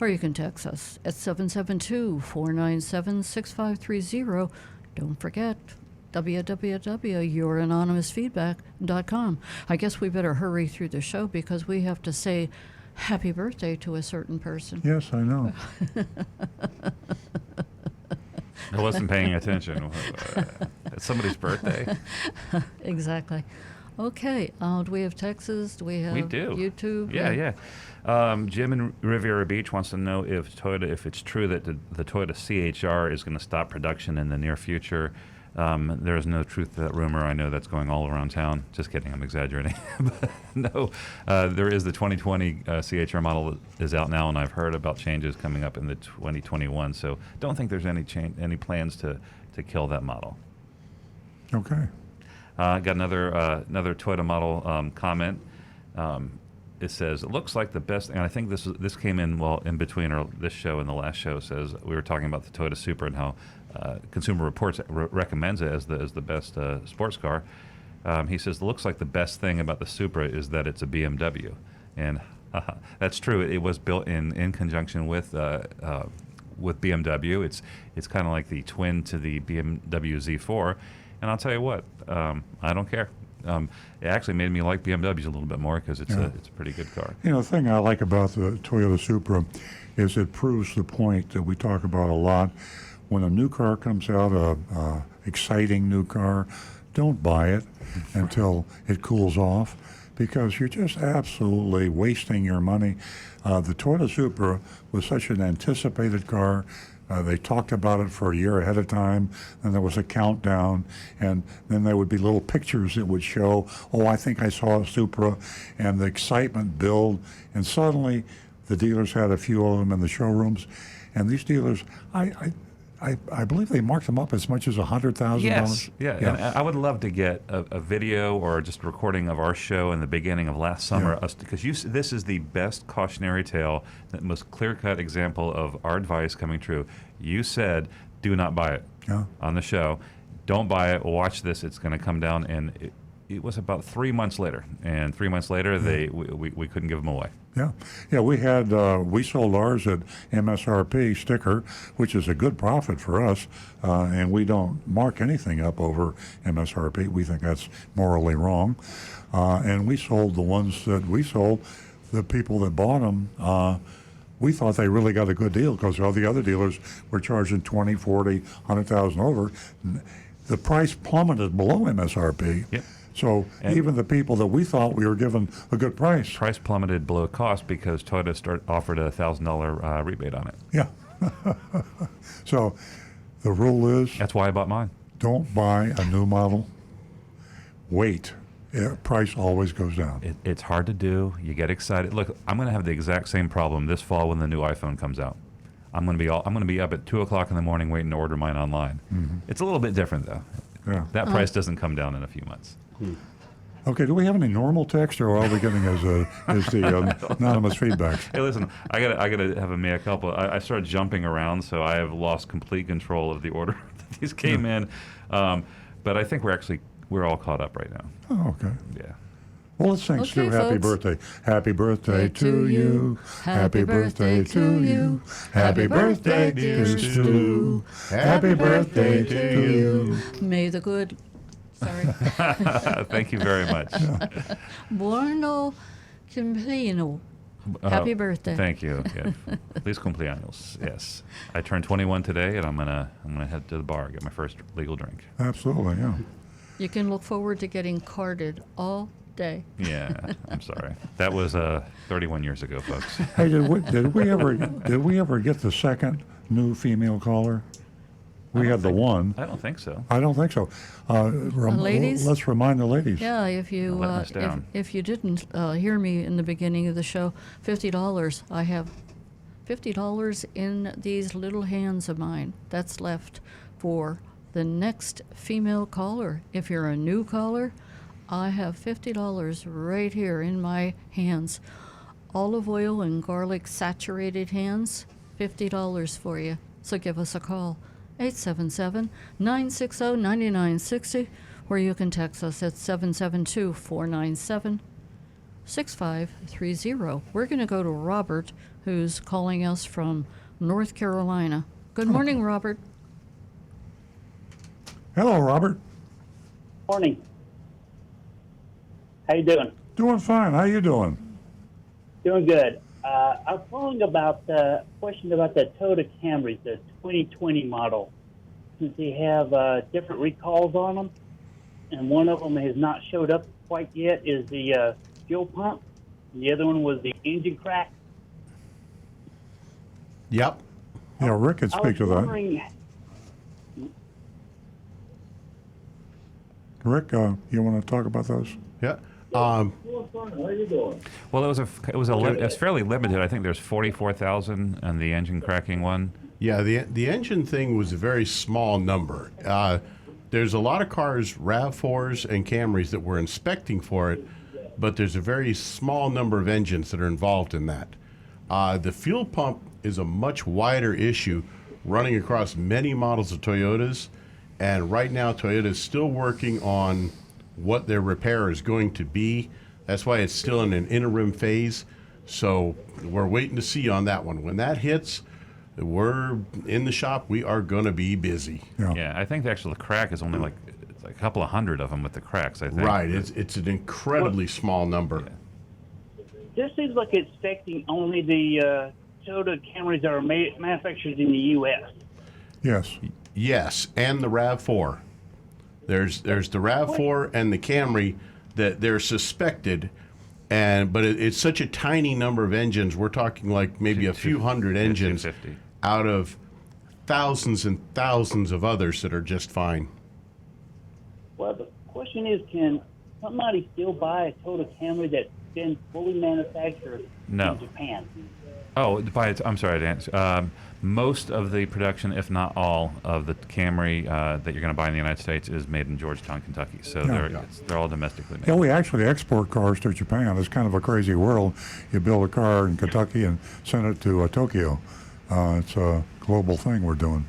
Speaker 3: Or you can text us at 772-497-6530. Don't forget, www.youranonymousfeedback.com. I guess we better hurry through the show, because we have to say happy birthday to a certain person.
Speaker 2: Yes, I know.
Speaker 4: I wasn't paying attention. It's somebody's birthday.
Speaker 3: Exactly. Okay. Do we have Texas? Do we have
Speaker 4: We do.
Speaker 3: YouTube?
Speaker 4: Yeah. Jim in Riviera Beach wants to know if it's true that the Toyota CHR is going to stop production in the near future. There is no truth to that rumor. I know that's going all around town. Just kidding. I'm exaggerating. But no, there is the 2020 CHR model that is out now, and I've heard about changes coming up in the 2021. So don't think there's any plans to kill that model.
Speaker 2: Okay.
Speaker 4: Got another Toyota model comment. It says, it looks like the best, and I think this came in in between this show and the last show. Says we were talking about the Toyota Supra and how Consumer Reports recommends it as the best sports car. He says, it looks like the best thing about the Supra is that it's a BMW. And That's true. It was built in conjunction with BMW. It's kind of like the twin to the BMW Z4, and I'll tell you what, I don't care. It actually made me like BMWs a little bit more because it's a pretty good car.
Speaker 2: You know, the thing I like about the Toyota Supra is it proves the point that we talk about a lot. When a new car comes out, a exciting new car, don't buy it until it cools off, because you're just absolutely wasting your money. The Toyota Supra was such an anticipated car. They talked about it for a year ahead of time, and there was a countdown, and then there would be little pictures that would show, oh, I think I saw a Supra, and the excitement build, and suddenly the dealers had a few of them in the showrooms, and these dealers, I believe they marked them up as much as $100,000.
Speaker 4: Yes, yeah. And I would love to get a video or just a recording of our show in the beginning of last summer, because this is the best cautionary tale, the most clear-cut example of our advice coming true. You said, do not buy it on the show. Don't buy it. Watch this. It's going to come down. And it was about 3 months later. And 3 months later, we couldn't give them away.
Speaker 2: Yeah. We sold ours at MSRP sticker, which is a good profit for us, and we don't mark anything up over MSRP. We think that's morally wrong, and we sold the ones that we sold. The people that bought them, we thought they really got a good deal, because all the other dealers were charging 20, 40, 100,000 over. The price plummeted below MSRP.
Speaker 4: Yep.
Speaker 2: So even the people that we thought we were giving a good price.
Speaker 4: Price plummeted below cost because Toyota offered a $1,000 rebate on it.
Speaker 2: Yeah. So the rule is,
Speaker 4: that's why I bought mine.
Speaker 2: Don't buy a new model. Wait. Price always goes down.
Speaker 4: It's hard to do. You get excited. Look, I'm going to have the exact same problem this fall when the new iPhone comes out. I'm going to be up at 2:00 in the morning waiting to order mine online. Mm-hmm. It's a little bit different though.
Speaker 2: Yeah.
Speaker 4: That price doesn't come down in a few months.
Speaker 2: Okay, do we have any normal text, or all we getting is the anonymous feedback?
Speaker 4: Hey, listen, I gotta have a mea culpa. I started jumping around, so I have lost complete control of the order that these came in. But I think we're all caught up right now.
Speaker 2: Oh, okay.
Speaker 4: Yeah.
Speaker 2: Well, let's sing Stu happy birthday. Happy birthday to you. Happy birthday to you. Happy birthday, dear Stu. Happy birthday to you.
Speaker 3: May the good... Sorry.
Speaker 4: Thank you very much.
Speaker 3: Buono cumpleaños. Happy birthday.
Speaker 4: Thank you. Yeah. Feliz cumpleaños. Yes. I turned 21 today, and I'm gonna head to the bar, get my first legal drink.
Speaker 2: Absolutely, yeah.
Speaker 3: You can look forward to getting carded all day.
Speaker 4: Yeah, I'm sorry. That was 31 years ago, folks.
Speaker 2: Hey, did we ever get the second new female caller? We had the one.
Speaker 4: I don't think so.
Speaker 2: I don't think so.
Speaker 3: Ladies?
Speaker 2: Let's remind the ladies.
Speaker 3: Yeah, if you if you didn't hear me in the beginning of the show, $50. I have $50 in these little hands of mine. That's left for the next female caller. If you're a new caller, I have $50 right here in my hands. Olive oil and garlic saturated hands, $50 for you. So give us a call. 877-960-9960, or you can text us at 772-497-6530. We're going to go to Robert, who's calling us from North Carolina. Good morning, Robert.
Speaker 2: Hello, Robert.
Speaker 8: Morning. How you doing?
Speaker 2: Doing fine. How you doing?
Speaker 8: Doing good. I'm calling about the question about the Toyota Camrys, the 2020 model. Since they have different recalls on them, and one of them has not showed up quite yet, is the fuel pump. And the other one was the engine crack.
Speaker 6: Yep.
Speaker 2: Yeah, Rick could speak to that. Rick, you want to talk about those?
Speaker 6: Yeah.
Speaker 8: How you doing?
Speaker 4: Well, it's fairly limited. I think there's 44,000 on the engine cracking one.
Speaker 6: Yeah, the engine thing was a very small number. There's a lot of cars, RAV4s and Camrys, that we're inspecting for it, but there's a very small number of engines that are involved in that. The fuel pump is a much wider issue, running across many models of Toyotas, and right now Toyota is still working on what their repair is going to be. That's why it's still in an interim phase. So we're waiting to see on that one. When that hits, we're in the shop. We are going to be busy.
Speaker 4: Yeah, I think actually the crack is only like it's like a couple of hundred of them with the cracks, I think.
Speaker 6: Right. It's an incredibly small number.
Speaker 4: Yeah.
Speaker 8: This seems like it's affecting only the Toyota Camrys that are manufactured in the U.S.
Speaker 2: Yes.
Speaker 6: Yes, and the RAV4. There's the RAV4 and the Camry that they're suspected, but it's such a tiny number of engines. We're talking like maybe a few hundred engines
Speaker 4: 250.
Speaker 6: out of thousands and thousands of others that are just fine.
Speaker 8: Well, the question is, can somebody still buy a Toyota Camry that's been fully manufactured
Speaker 4: No.
Speaker 8: in Japan?
Speaker 4: Oh, I'm sorry, Dan. Most of the production, if not all, of the Camry that you're going to buy in the United States is made in Georgetown, Kentucky. So they're all domestically made.
Speaker 2: Yeah, we actually export cars to Japan. It's kind of a crazy world. You build a car in Kentucky and send it to Tokyo. It's a global thing we're doing.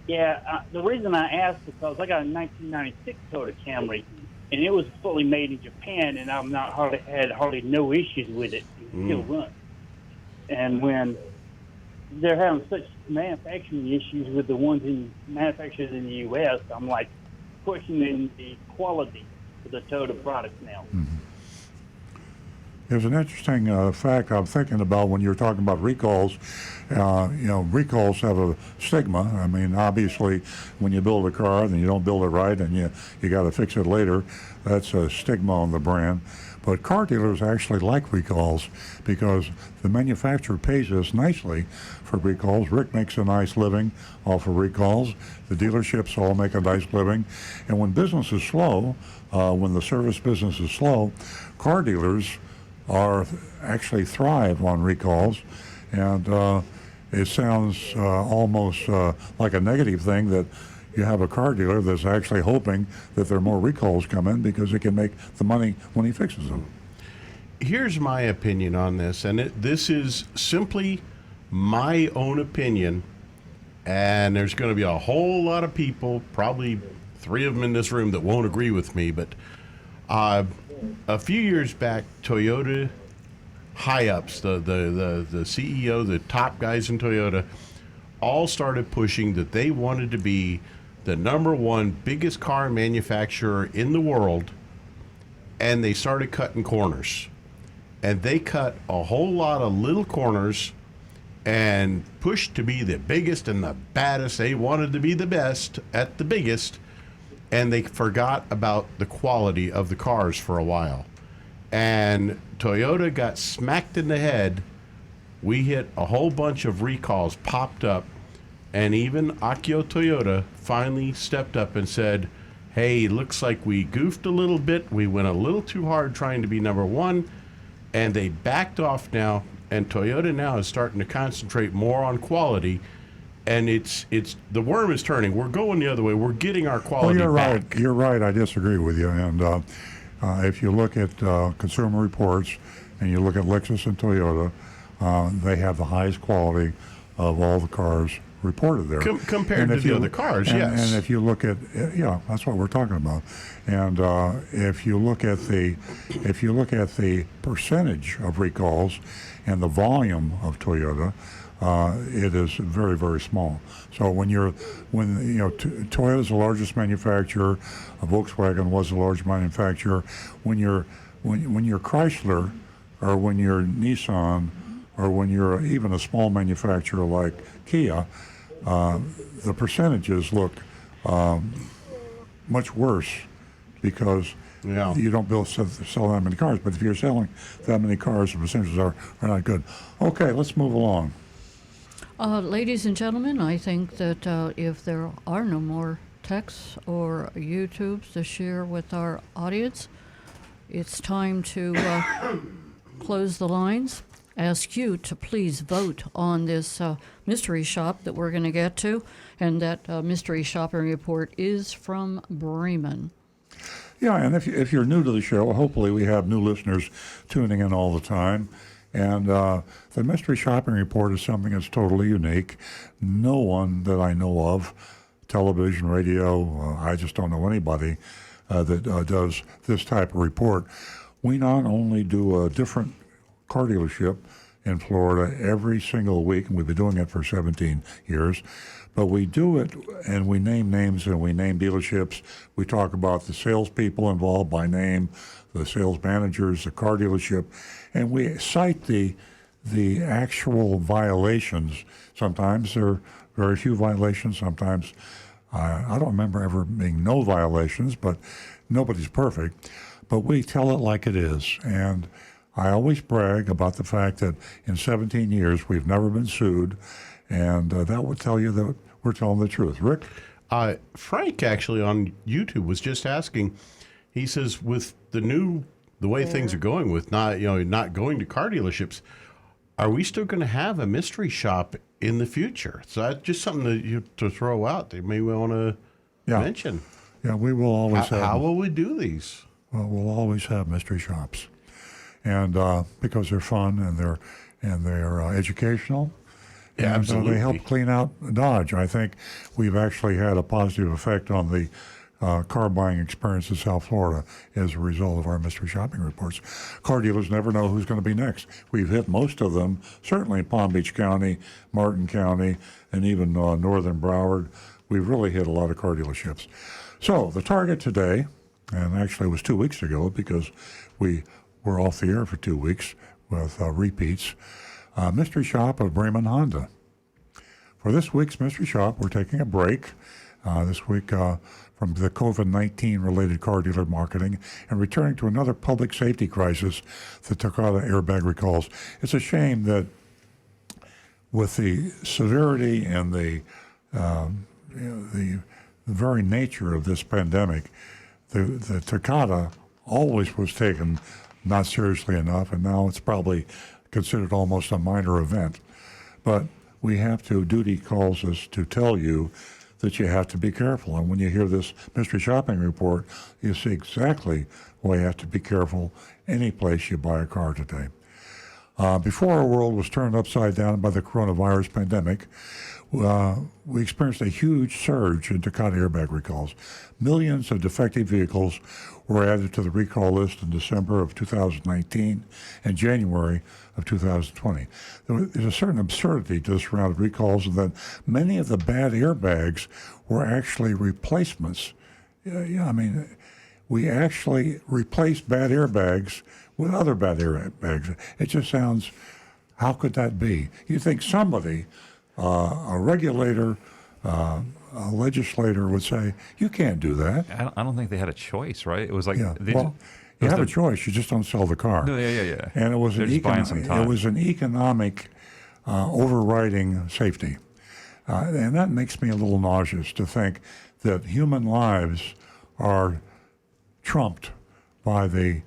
Speaker 8: Yeah, the reason I asked is because I got a 1996 Toyota Camry, and it was fully made in Japan, and I've not had hardly no issues with it. It still runs. And when they're having such manufacturing issues with the ones manufactured in the U.S., I'm like questioning the quality of the Toyota products now.
Speaker 2: There's an interesting fact I'm thinking about when you're talking about recalls. Recalls have a stigma. I mean, obviously, when you build a car and you don't build it right and you got to fix it later, that's a stigma on the brand. But car dealers actually like recalls because the manufacturer pays us nicely for recalls. Rick makes a nice living off of recalls. The dealerships all make a nice living. And when business is slow, when the service business is slow, car dealers actually thrive on recalls. And it sounds almost like a negative thing that you have a car dealer that's actually hoping that there are more recalls come in because he can make the money when he fixes them.
Speaker 6: Here's my opinion on this, and this is simply my own opinion, and there's going to be a whole lot of people, probably 3 of them in this room, that won't agree with me, but a few years back, Toyota high-ups, the CEO, the top guys in Toyota, all started pushing that they wanted to be the #1 biggest car manufacturer in the world, and they started cutting corners. And they cut a whole lot of little corners and pushed to be the biggest and the baddest. They wanted to be the best at the biggest, and they forgot about the quality of the cars for a while. And Toyota got smacked in the head. We hit a whole bunch of recalls, popped up, and even Akio Toyota finally stepped up and said, hey, looks like we goofed a little bit. We went a little too hard trying to be #1, and they backed off now, and Toyota now is starting to concentrate more on quality, and it's the worm is turning. We're going the other way. We're getting our quality back.
Speaker 2: Right. You're right. I disagree with you. And if you look at Consumer Reports and you look at Lexus and Toyota, they have the highest quality of all the cars reported there.
Speaker 6: Compared to the other cars, yes.
Speaker 2: And if you look at, that's what we're talking about. And if you look at the percentage of recalls and the volume of Toyota, it is very, very small. So Toyota is the largest manufacturer, Volkswagen was the largest manufacturer. When you're Chrysler, or when you're Nissan, or when you're even a small manufacturer like Kia, the percentages look much worse because you don't sell that many cars. But if you're selling that many cars, the percentages are not good. Okay, let's move along.
Speaker 3: Ladies and gentlemen, I think that if there are no more texts or YouTubes to share with our audience, it's time to close the lines. Ask you to please vote on this mystery shop that we're going to get to, and that mystery shopping report is from Bremen.
Speaker 2: Yeah, and if you're new to the show, hopefully we have new listeners tuning in all the time. And the mystery shopping report is something that's totally unique. No one that I know of, television, radio, I just don't know anybody that does this type of report. We not only do a different car dealership in Florida every single week, and we've been doing it for 17 years. But we do it, and we name names, and we name dealerships. We talk about the salespeople involved by name, the sales managers, the car dealership, and we cite the actual violations. Sometimes there are very few violations. Sometimes I don't remember ever being no violations, but nobody's perfect. But we tell it like it is, and I always brag about the fact that in 17 years we've never been sued, and that would tell you that we're telling the truth. Rick?
Speaker 6: Frank actually on YouTube was just asking. He says, with the way things are going, with not going to car dealerships, are we still going to have a mystery shop in the future? So that's just something to throw out. They may want to mention.
Speaker 2: Yeah, we will always have.
Speaker 6: How will we do these?
Speaker 2: Well, we'll always have mystery shops, and because they're fun and they're educational.
Speaker 6: Yeah,
Speaker 2: and
Speaker 6: absolutely.
Speaker 2: They help clean out Dodge. I think we've actually had a positive effect on the car buying experience in South Florida as a result of our mystery shopping reports. Car dealers never know who's going to be next. We've hit most of them, certainly in Palm Beach County, Martin County, and even northern Broward. We've really hit a lot of car dealerships. So the target today, and actually it was 2 weeks ago because we were off the air for 2 weeks with repeats, Mystery Shop of Bremen Honda. For this week's Mystery Shop, we're taking a break this week from the COVID-19 related car dealer marketing and returning to another public safety crisis, the Takata airbag recalls. It's a shame that with the severity and the very nature of this pandemic, the Takata always was taken not seriously enough, and now it's probably considered almost a minor event. But we have to, duty calls us to tell you that you have to be careful. And when you hear this mystery shopping report, you see exactly why you have to be careful any place you buy a car today. Before our world was turned upside down by the coronavirus pandemic, we experienced a huge surge in Takata airbag recalls. Millions of defective vehicles were added to the recall list in December of 2019 and January of 2020. There's a certain absurdity to this round of recalls, and that many of the bad airbags were actually replacements. We actually replaced bad airbags with other bad airbags. It just sounds, how could that be? You think somebody, a regulator, a legislator would say, you can't do that.
Speaker 4: I don't think they had a choice, right? It was like,
Speaker 2: you have a choice. You just don't sell the car.
Speaker 4: No, yeah.
Speaker 2: And it was
Speaker 4: They're just buying some time.
Speaker 2: It was an economic overriding safety, and that makes me a little nauseous to think that human lives are trumped by the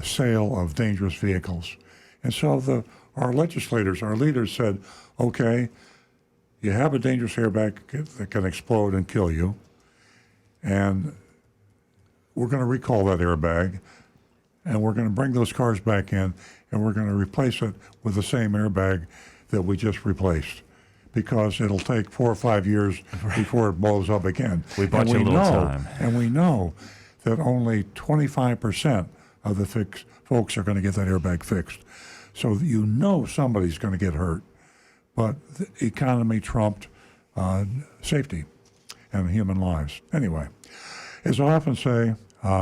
Speaker 2: sale of dangerous vehicles. And so our legislators, our leaders said, okay, you have a dangerous airbag that can explode and kill you, and we're going to recall that airbag, and we're going to bring those cars back in, and we're going to replace it with the same airbag that we just replaced, because it'll take 4 or 5 years before it blows up again.
Speaker 4: We bought you a little time.
Speaker 2: And we know that only 25% of the folks are going to get that airbag fixed. So you know somebody's going to get hurt. But the economy trumped safety and human lives. Anyway, as I often say,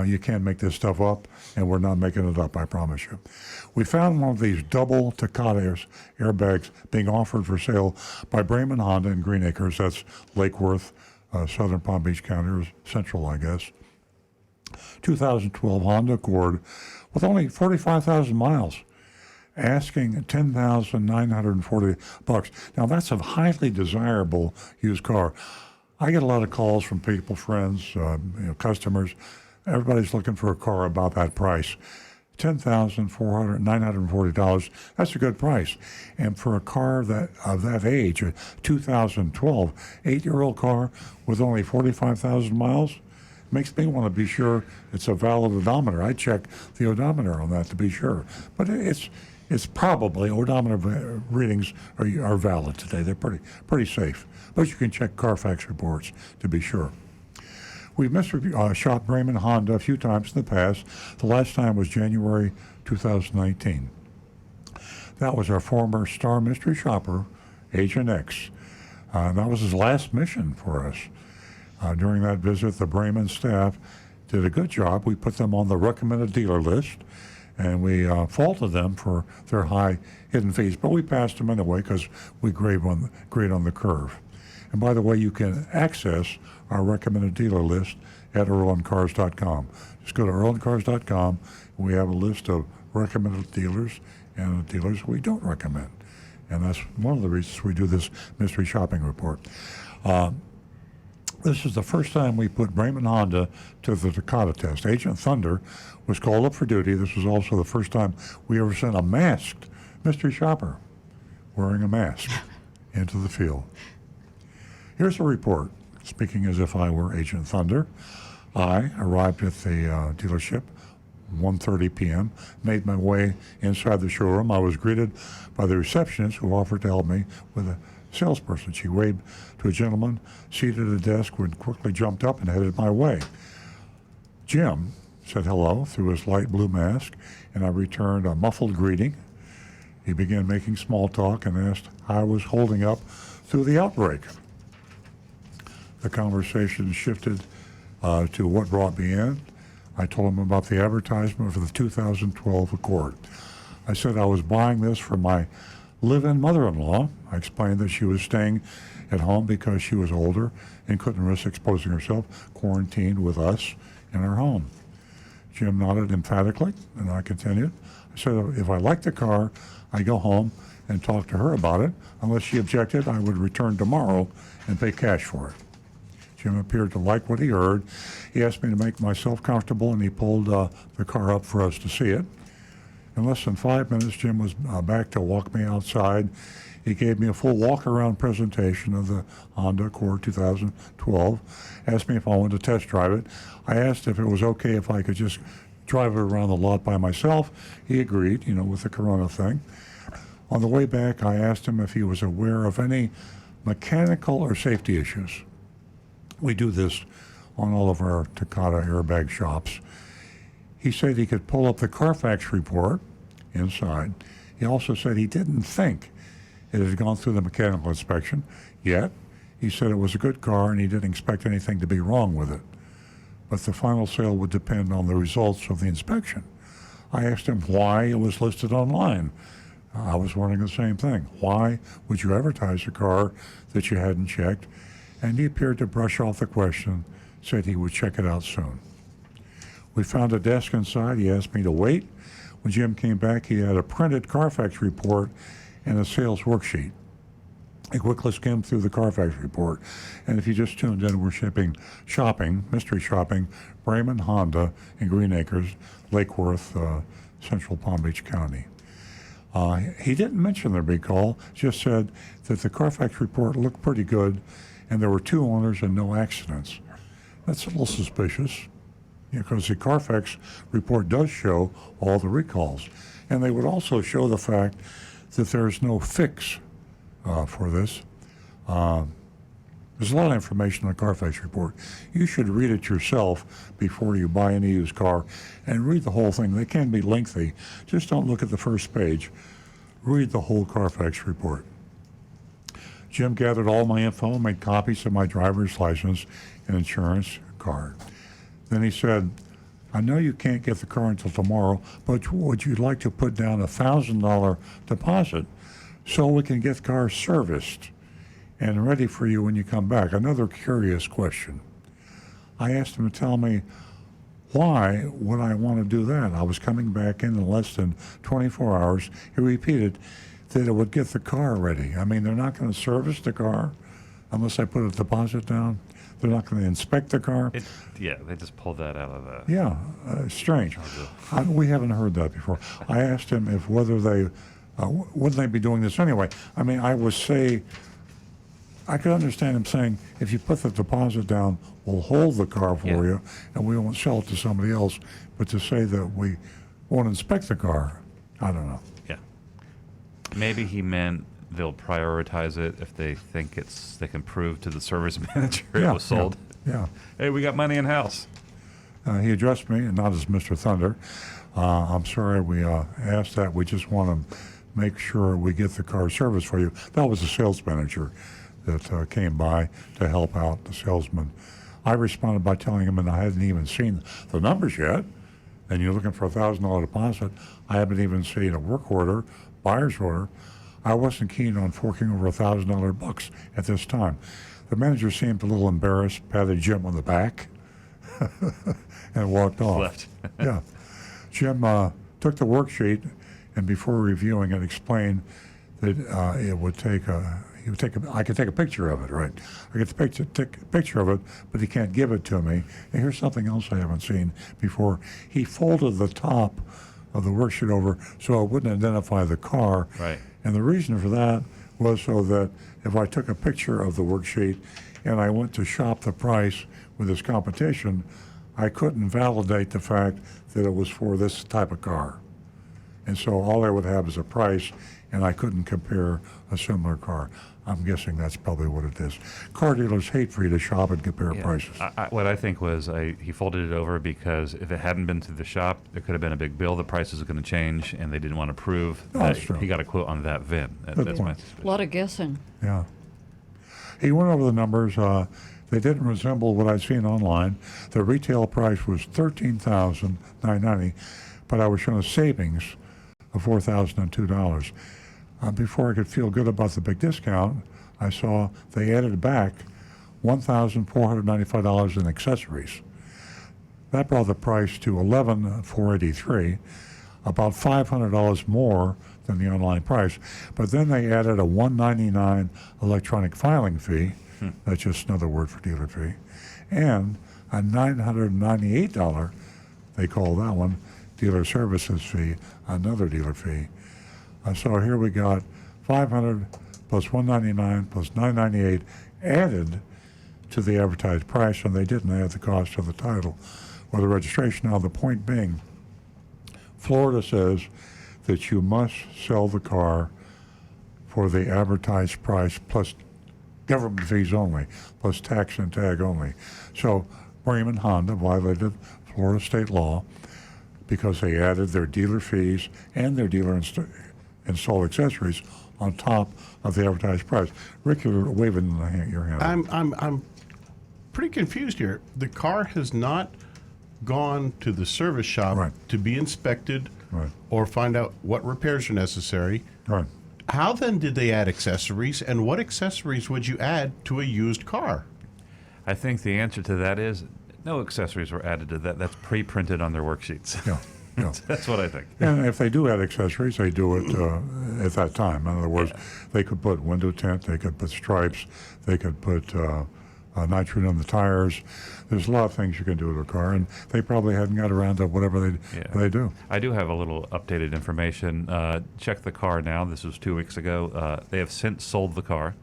Speaker 2: you can't make this stuff up, and we're not making it up, I promise you. We found one of these double Takata airbags being offered for sale by Bremen Honda in Green Acres. That's Lake Worth, southern Palm Beach County, or central, I guess. 2012 Honda Accord with only 45,000 miles, asking $10,940. Now, that's a highly desirable used car. I get a lot of calls from people, friends, customers. Everybody's looking for a car about that price. $10,940. That's a good price. And for a car of that age, a 2012 8-year-old car with only 45,000 miles, makes me want to be sure it's a valid odometer. I check the odometer on that to be sure. But it's probably, odometer readings are valid today. They're pretty safe. But you can check Carfax reports to be sure. We've shot Bremen Honda a few times in the past. The last time was January 2019. That was our former star mystery shopper, Agent X. That was his last mission for us. During that visit, the Bremen staff did a good job. We put them on the recommended dealer list, and we faulted them for their high hidden fees, but we passed them anyway because we grade on the curve. And by the way, you can access our recommended dealer list at earlandcars.com. Just go to earlandcars.com. We have a list of recommended dealers and the dealers we don't recommend. And that's one of the reasons we do this mystery shopping report. This is the first time we put Bremen Honda to the Takata test. Agent Thunder was called up for duty. This was also the first time we ever sent a masked mystery shopper wearing a mask into the field. Here's a report, speaking as if I were Agent Thunder. I arrived at the dealership 1:30 p.m., made my way inside the showroom. I was greeted by the receptionist who offered to help me with a salesperson. She waved to a gentleman seated at a desk and quickly jumped up and headed my way. Jim said hello through his light blue mask, and I returned a muffled greeting. He began making small talk and asked how I was holding up through the outbreak. The conversation shifted to what brought me in. I told him about the advertisement for the 2012 Accord. I said I was buying this for my live-in mother-in-law. I explained that she was staying at home because she was older and couldn't risk exposing herself, quarantined with us in her home. Jim nodded emphatically, and I continued. I said if I liked the car, I'd go home and talk to her about it. Unless she objected, I would return tomorrow and pay cash for it. Jim appeared to like what he heard. He asked me to make myself comfortable, and he pulled the car up for us to see it. In less than 5 minutes, Jim was back to walk me outside. He gave me a full walk-around presentation of the Honda Accord 2012, asked me if I wanted to test drive it. I asked if it was okay if I could just drive it around the lot by myself. He agreed, with the corona thing. On the way back, I asked him if he was aware of any mechanical or safety issues. We do this on all of our Takata airbag shops. He said he could pull up the Carfax report inside. He also said he didn't think it had gone through the mechanical inspection yet. He said it was a good car and he didn't expect anything to be wrong with it. But the final sale would depend on the results of the inspection. I asked him why it was listed online. I was wondering the same thing. Why would you advertise a car that you hadn't checked? And he appeared to brush off the question, said he would check it out soon. We found a desk inside. He asked me to wait. When Jim came back, he had a printed Carfax report and a sales worksheet. I quickly skimmed through the Carfax report, and if you just tuned in, we're shopping, mystery shopping, Bremen Honda in Green Acres, Lake Worth, Central Palm Beach County. He didn't mention the recall, just said that the Carfax report looked pretty good, and there were 2 owners and no accidents. That's a little suspicious, because the Carfax report does show all the recalls. And they would also show the fact that there's no fix for this. There's a lot of information in the Carfax report. You should read it yourself before you buy any used car, and read the whole thing. They can be lengthy. Just don't look at the first page. Read the whole Carfax report. Jim gathered all my info, made copies of my driver's license and insurance card. Then he said, I know you can't get the car until tomorrow, but would you like to put down a $1,000 deposit so we can get the car serviced and ready for you when you come back? Another curious question. I asked him to tell me why would I want to do that. I was coming back in less than 24 hours. He repeated that it would get the car ready. I mean, they're not going to service the car unless I put a deposit down. They're not going to inspect the car.
Speaker 4: They just pulled that out of the...
Speaker 2: Yeah, strange. We haven't heard that before. I asked him if wouldn't they be doing this anyway? I mean, I could understand him saying, if you put the deposit down, we'll hold the car for you and we won't sell it to somebody else. But to say that we won't inspect the car, I don't know.
Speaker 4: Yeah. Maybe he meant they'll prioritize it if they think they can prove to the service manager it was sold.
Speaker 2: Yeah.
Speaker 4: Hey, we got money in house.
Speaker 2: He addressed me, and not as Mr. Thunder. I'm sorry we asked that. We just want him make sure we get the car serviced for you. That was the sales manager that came by to help out the salesman. I responded by telling him, and I hadn't even seen the numbers yet, and you're looking for $1,000 deposit. I haven't even seen a work order, buyer's order. I wasn't keen on forking over $1,000 bucks at this time. The manager seemed a little embarrassed, patted Jim on the back, and walked off.
Speaker 4: Left.
Speaker 2: Yeah. Jim took the worksheet, and before reviewing it, explained that it would take I could take a picture of it, right? I could take a picture of it, but he can't give it to me. And here's something else I haven't seen before. He folded the top of the worksheet over so it wouldn't identify the car.
Speaker 4: Right.
Speaker 2: And the reason for that was so that if I took a picture of the worksheet and I went to shop the price with this competition, I couldn't validate the fact that it was for this type of car. And so all I would have is a price, and I couldn't compare a similar car. I'm guessing that's probably what it is. Car dealers hate for you to shop and compare prices.
Speaker 4: What I think was he folded it over because if it hadn't been to the shop, there could have been a big bill. The prices are going to change, and they didn't want to prove that he got a quote on that VIN. That's my suspicion.
Speaker 3: A lot of guessing.
Speaker 2: Yeah. He went over the numbers. They didn't resemble what I'd seen online. The retail price was $13,990, but I was shown a savings of $4,002. Before I could feel good about the big discount, I saw they added back $1,495 in accessories. That brought the price to $11,483, about $500 more than the online price. But then they added a $199 electronic filing fee, that's just another word for dealer fee, and a $998, they call that one, dealer services fee, another dealer fee. So here we got $500 plus $199 plus $998 added to the advertised price, and they didn't add the cost of the title or the registration. Now, the point being, Florida says that you must sell the car for the advertised price plus government fees only, plus tax and tag only. So Bremen Honda violated Florida state law because they added their dealer fees and their dealer installed accessories on top of the advertised price. Rick, you're waving your hand.
Speaker 6: I'm pretty confused here. The car has not gone to the service shop to be inspected or find out what repairs are necessary.
Speaker 2: Right.
Speaker 6: How then did they add accessories, and what accessories would you add to a used car?
Speaker 4: I think the answer to that is no accessories were added to that. That's pre-printed on their worksheets.
Speaker 2: Yeah. Yeah.
Speaker 4: That's what I think.
Speaker 2: And if they do add accessories, they do it at that time. In other words, they could put window tint, they could put stripes, they could put nitrogen on the tires. There's a lot of things you can do to a car, and they probably hadn't got around to whatever they do.
Speaker 4: I do have a little updated information. Check the car now. This was 2 weeks ago. They have since sold the car,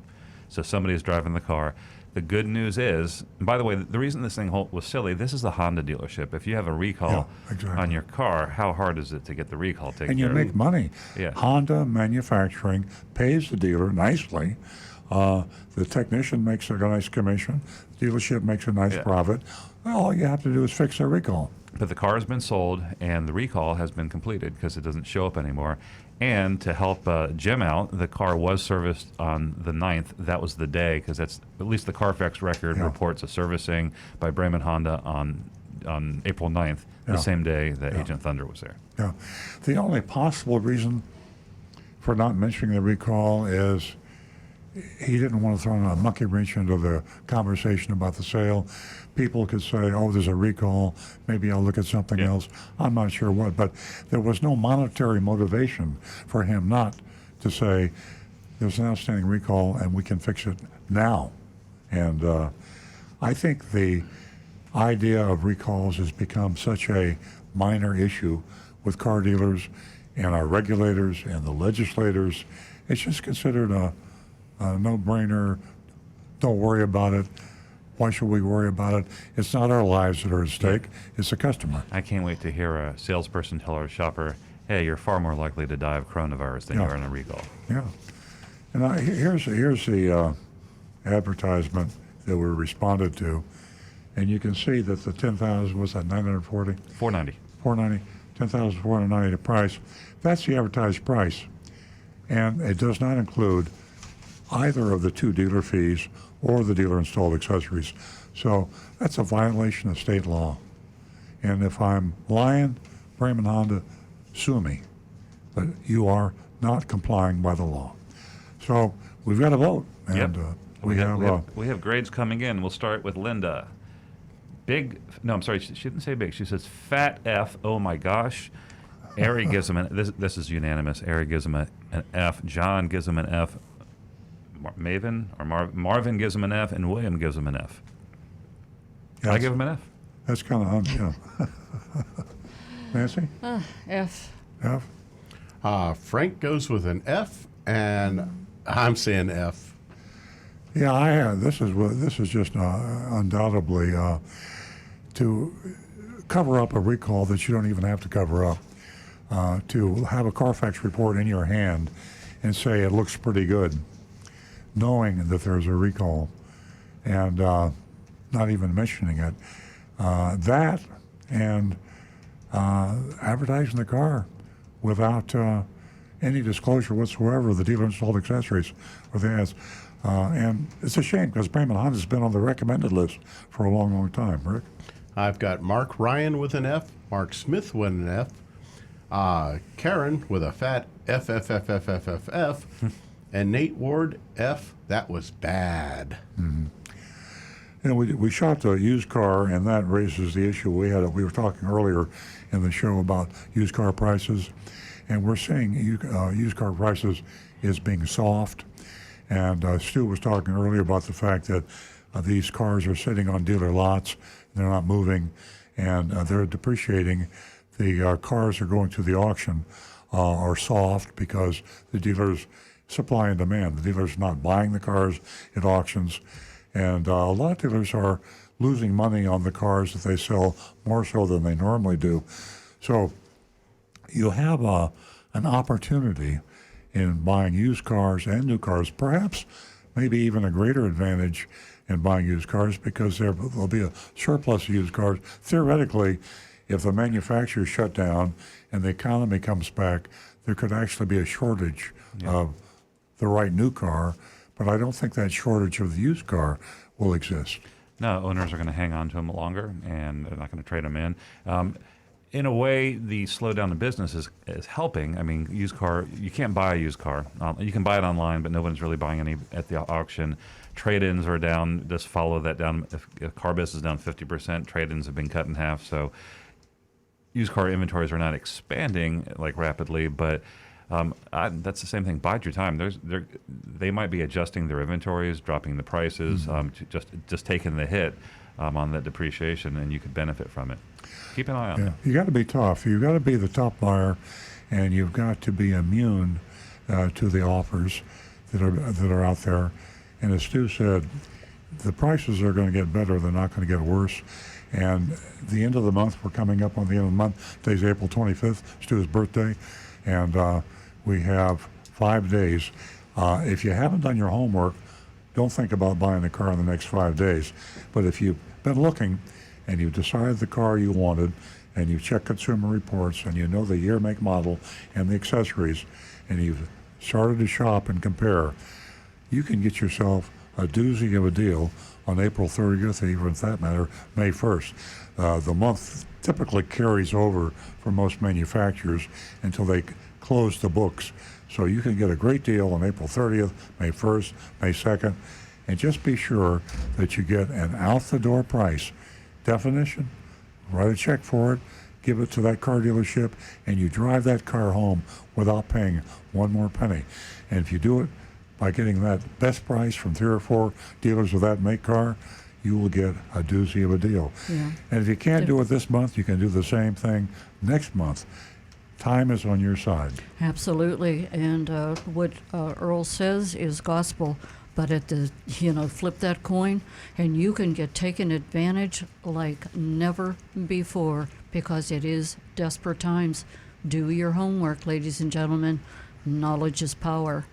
Speaker 4: so somebody is driving the car. The good news is, and by the way, the reason this thing was silly, this is the Honda dealership. If you have a recall on your car, how hard is it to get the recall taken
Speaker 2: And you
Speaker 4: care
Speaker 2: make
Speaker 4: of?
Speaker 2: money.
Speaker 4: Yeah.
Speaker 2: Honda Manufacturing pays the dealer nicely. The technician makes a nice commission. The dealership makes a nice profit. All you have to do is fix their recall.
Speaker 4: But the car has been sold, and the recall has been completed because it doesn't show up anymore. And to help Jim out, the car was serviced on the 9th. That was the day, because that's at least the Carfax record reports a servicing by Bremen Honda on April 9th, the same day that Agent Thunder was there.
Speaker 2: Yeah. The only possible reason for not mentioning the recall is he didn't want to throw a monkey wrench into the conversation about the sale. People could say, oh, there's a recall, maybe I'll look at something else. I'm not sure what, but there was no monetary motivation for him not to say, there's an outstanding recall and we can fix it now. And I think the idea of recalls has become such a minor issue with car dealers and our regulators and the legislators. It's just considered a no-brainer. Don't worry about it. Why should we worry about it? It's not our lives that are at stake. It's the customer.
Speaker 4: I can't wait to hear a salesperson tell our shopper, hey, you're far more likely to die of coronavirus than you are in a recall.
Speaker 2: Yeah. And here's the advertisement that we responded to. And you can see that the 10,000 was at 940?
Speaker 4: 490.
Speaker 2: 490, 10,490 the price. That's the advertised price. And it does not include either of the 2 dealer fees or the dealer installed accessories. So that's a violation of state law. And if I'm lying, Bremen Honda, sue me. But you are not complying by the law. So we've got to vote. And
Speaker 4: Yep.
Speaker 2: we
Speaker 4: have grades coming in. We'll start with Linda. Big, no, I'm sorry, she didn't say big. She says fat F, oh my gosh. Ari gives him this is unanimous. Ari gives him an F. John gives him an F. Marvin gives him an F, and William gives him an F.
Speaker 2: Yeah,
Speaker 4: I give him an F.
Speaker 2: That's kind of, Nancy?
Speaker 3: F.
Speaker 2: F?
Speaker 6: Frank goes with an F, and I'm saying F.
Speaker 2: Yeah, this is just undoubtedly to cover up a recall that you don't even have to cover up. To have a Carfax report in your hand and say it looks pretty good, knowing that there's a recall, and not even mentioning it. That and advertising the car without any disclosure whatsoever of the dealer installed accessories or the ads. And it's a shame because Bremen Honda's been on the recommended list for a long, long time. Rick?
Speaker 6: I've got Mark Ryan with an F, Mark Smith with an F, Karen with a fat F, and Nate Ward, F. That was bad.
Speaker 2: Mm-hmm. You know, we shot the used car, and that raises the issue we were talking earlier in the show about used car prices, and we're seeing used car prices is being soft. And Stu was talking earlier about the fact that these cars are sitting on dealer lots, they're not moving, and they're depreciating. The cars are going to the auction are soft because the dealers supply and demand. The dealers are not buying the cars at auctions, and a lot of dealers are losing money on the cars that they sell more so than they normally do. So you have an opportunity in buying used cars and new cars, perhaps maybe even a greater advantage in buying used cars because there'll be a surplus of used cars. Theoretically, if the manufacturer shut down and the economy comes back, there could actually be a shortage of the right new car, but I don't think that shortage of the used car will exist.
Speaker 4: No, owners are going to hang on to them longer, and they're not going to trade them in. In a way, the slowdown in business is helping. I mean, used car, you can't buy a used car. You can buy it online, but nobody's really buying any at the auction. Trade-ins are down. Just follow that down. If car business is down 50%, trade-ins have been cut in half. So used car inventories are not expanding like rapidly, but that's the same thing. Bide your time. They might be adjusting their inventories, dropping the prices, just taking the hit on that depreciation, and you could benefit from it. Keep an eye on that.
Speaker 2: You got to be tough. You've got to be the top buyer, and you've got to be immune to the offers that are out there. And as Stu said, the prices are going to get better. They're not going to get worse. And the end of the month, we're coming up on the end of the month. Today's April 25th, Stu's birthday, and we have 5 days. If you haven't done your homework, don't think about buying a car in the next 5 days. But if you've been looking and you've decided the car you wanted and you've checked consumer reports and you know the year, make, model, and the accessories, and you've started to shop and compare, you can get yourself a doozy of a deal on April 30th, and even for that matter, May 1st. The month typically carries over for most manufacturers until they close the books. So you can get a great deal on April 30th, May 1st, May 2nd, and just be sure that you get an out-the-door price. Definition, write a check for it, give it to that car dealership, and you drive that car home without paying one more penny. And if you do it by getting that best price from 3 or 4 dealers of that make car, you will get a doozy of a deal. Yeah. And if you can't do it this month, you can do the same thing next month. Time is on your side.
Speaker 3: Absolutely. And what Earl says is gospel. But at the, flip that coin, and you can get taken advantage like never before because it is desperate times. Do your homework, ladies and gentlemen. Knowledge is power.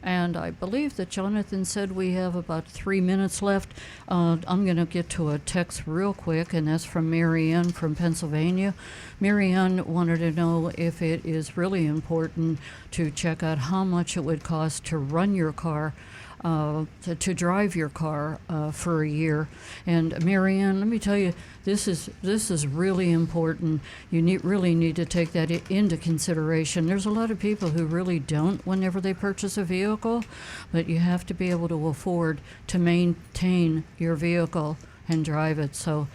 Speaker 3: And I believe that Jonathan said we have about 3 minutes left. I'm going to get to a text real quick, and that's from Marianne from Pennsylvania. Marianne wanted to know if it is really important to check out how much it would cost to run your car, to drive your car for a year. And Marianne, let me tell you, this is really important. You really need to take that into consideration. There's a lot of people who really don't whenever they purchase a vehicle, but you have to be able to afford to maintain your vehicle and drive it. So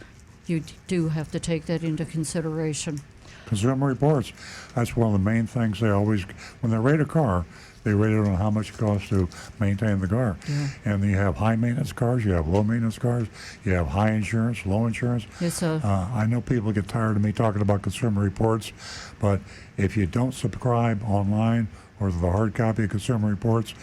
Speaker 3: you do have to take that into consideration.
Speaker 2: Consumer Reports, that's one of the main things they always, when they rate a car, they rate it on how much it costs to maintain the car.
Speaker 3: Yeah.
Speaker 2: And you have high maintenance cars, you have low maintenance cars, you have high insurance, low insurance. I know people get tired of me talking about Consumer Reports, but if you don't subscribe online or the hard copy of Consumer Reports,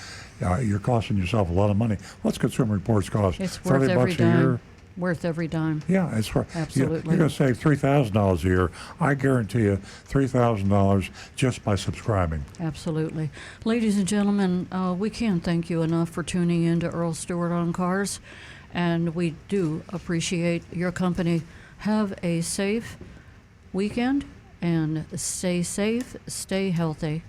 Speaker 2: you're costing yourself a lot of money. What's Consumer Reports cost?
Speaker 3: It's worth
Speaker 2: $30
Speaker 3: every
Speaker 2: a
Speaker 3: dime.
Speaker 2: year?
Speaker 3: Worth every dime.
Speaker 2: Yeah, it's for
Speaker 3: Absolutely.
Speaker 2: You're going to save $3,000 a year. I guarantee you $3,000 just by subscribing.
Speaker 3: Absolutely. Ladies and gentlemen, we can't thank you enough for tuning in to Earl Stewart on Cars, and we do appreciate your company. Have a safe weekend, and stay safe, stay healthy.